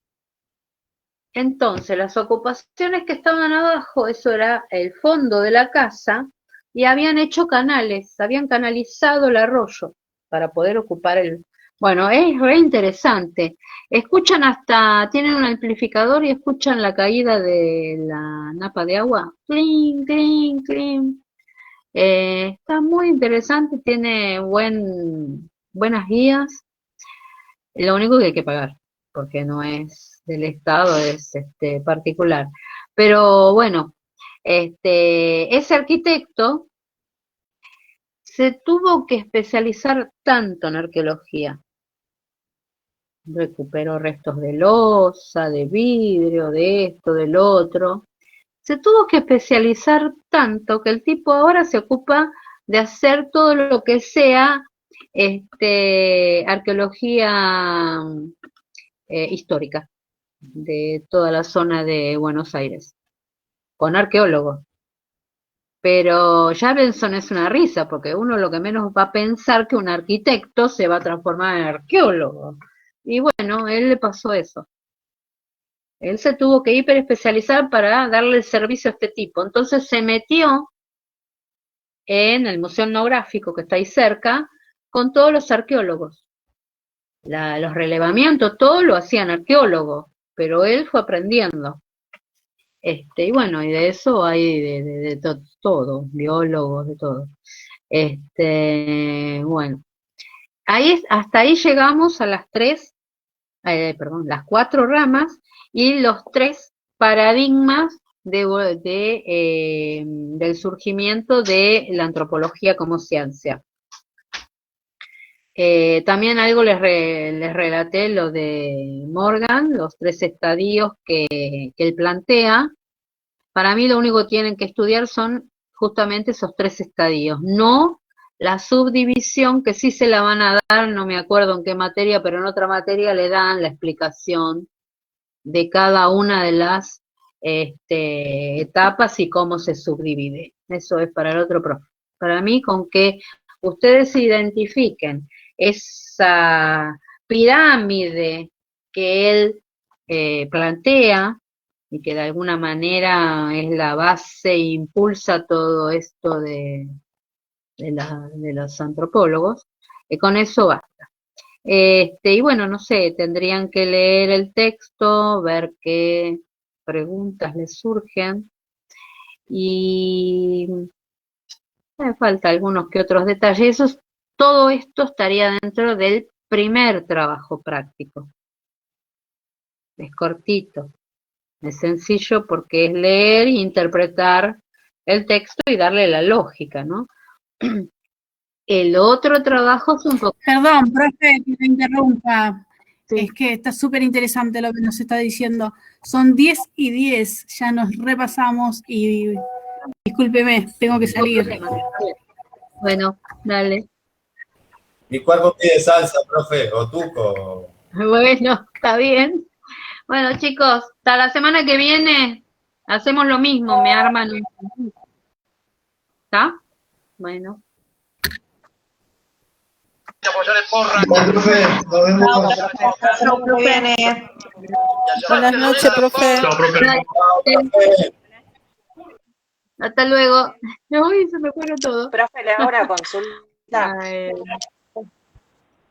Entonces, las ocupaciones que estaban abajo, eso era el fondo de la casa, y habían hecho canales, habían canalizado el arroyo para poder ocupar el... Bueno, es re interesante. Escuchan hasta, tienen un amplificador y escuchan la caída de la napa de agua. Clink, clink, clink. Está muy interesante, tiene buenas guías. Lo único que hay que pagar, porque no es del Estado, es particular. Pero bueno, ese arquitecto se tuvo que especializar tanto en arqueología. Recuperó restos de losa, de vidrio, de esto, del otro. Se tuvo que especializar tanto que el tipo ahora se ocupa de hacer todo lo que sea arqueología histórica de toda la zona de Buenos Aires, con arqueólogos. Pero Javelson es una risa, porque uno lo que menos va a pensar que un arquitecto se va a transformar en arqueólogo. Y bueno, él le pasó eso. Él se tuvo que hiperespecializar para darle el servicio a este tipo. Entonces se metió en el Museo Etnográfico que está ahí cerca con todos los arqueólogos. Los relevamientos, todo lo hacían arqueólogos, pero él fue aprendiendo. Y bueno, y de eso hay de todo, biólogos, de todo. Bueno, hasta ahí llegamos a las 4 ramas y los 3 paradigmas del surgimiento de la antropología como ciencia. También algo les relaté lo de Morgan, los 3 estadios que él plantea. Para mí lo único que tienen que estudiar son justamente esos 3 estadios, no la subdivisión que sí se la van a dar, no me acuerdo en qué materia, pero en otra materia le dan la explicación de cada una de las etapas y cómo se subdivide. Eso es para el otro profe. Para mí, con que ustedes identifiquen esa pirámide que él plantea y que de alguna manera es la base e impulsa todo esto de los antropólogos, con eso basta. Y bueno, no sé, tendrían que leer el texto, ver qué preguntas les surgen, y me falta algunos que otros detalles. Todo esto estaría dentro del primer trabajo práctico. Es cortito, es sencillo porque es leer e interpretar el texto y darle la lógica, ¿no? El otro trabajo es un poco... Perdón, profe, que me interrumpa. Sí. Es que está súper interesante lo que nos está diciendo. Son 10:10, ya nos repasamos y discúlpeme, tengo que salir. Bueno, dale. Mi cuerpo pide salsa, profe, o tuco. Bueno, está bien. Bueno, chicos, hasta la semana que viene hacemos lo mismo, me arman un... ¿Está? Bueno. Bueno, profe, nos vemos. Buenas noches, profe. Hasta luego. Uy, se me fueron todo. Profe, le hago una consulta. Ay.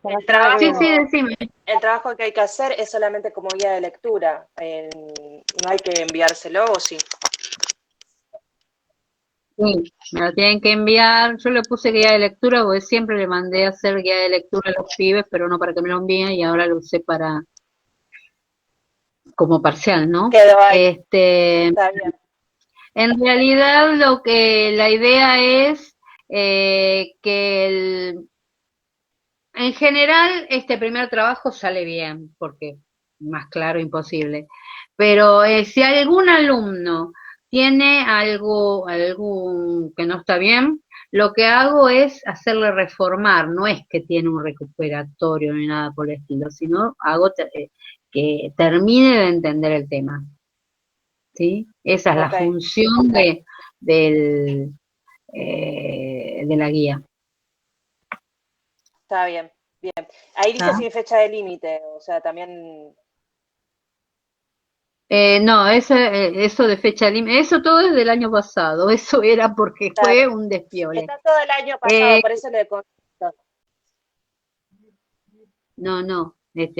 El trabajo, Sí, sí, decime. el trabajo que hay que hacer es solamente como guía de lectura. No hay que enviárselo, ¿o sí? Sí, me lo tienen que enviar. Yo le puse guía de lectura porque siempre le mandé a hacer guía de lectura a los pibes, pero no para que me lo envíen y ahora lo usé para como parcial, ¿no? Quedó ahí. Está bien. En realidad la idea es que en general este primer trabajo sale bien, porque más claro imposible. Pero si algún alumno tiene algo que no está bien, lo que hago es hacerle reformar, no es que tiene un recuperatorio ni nada por el estilo, sino hago que termine de entender el tema. ¿Sí? Esa es la función de la guía. Está bien, bien. Ahí dice sin fecha de límite, o sea, también... No, eso de fecha límite, eso todo es del año pasado, eso era porque fue un despiole. Está todo el año pasado, por eso le consulto. No, este año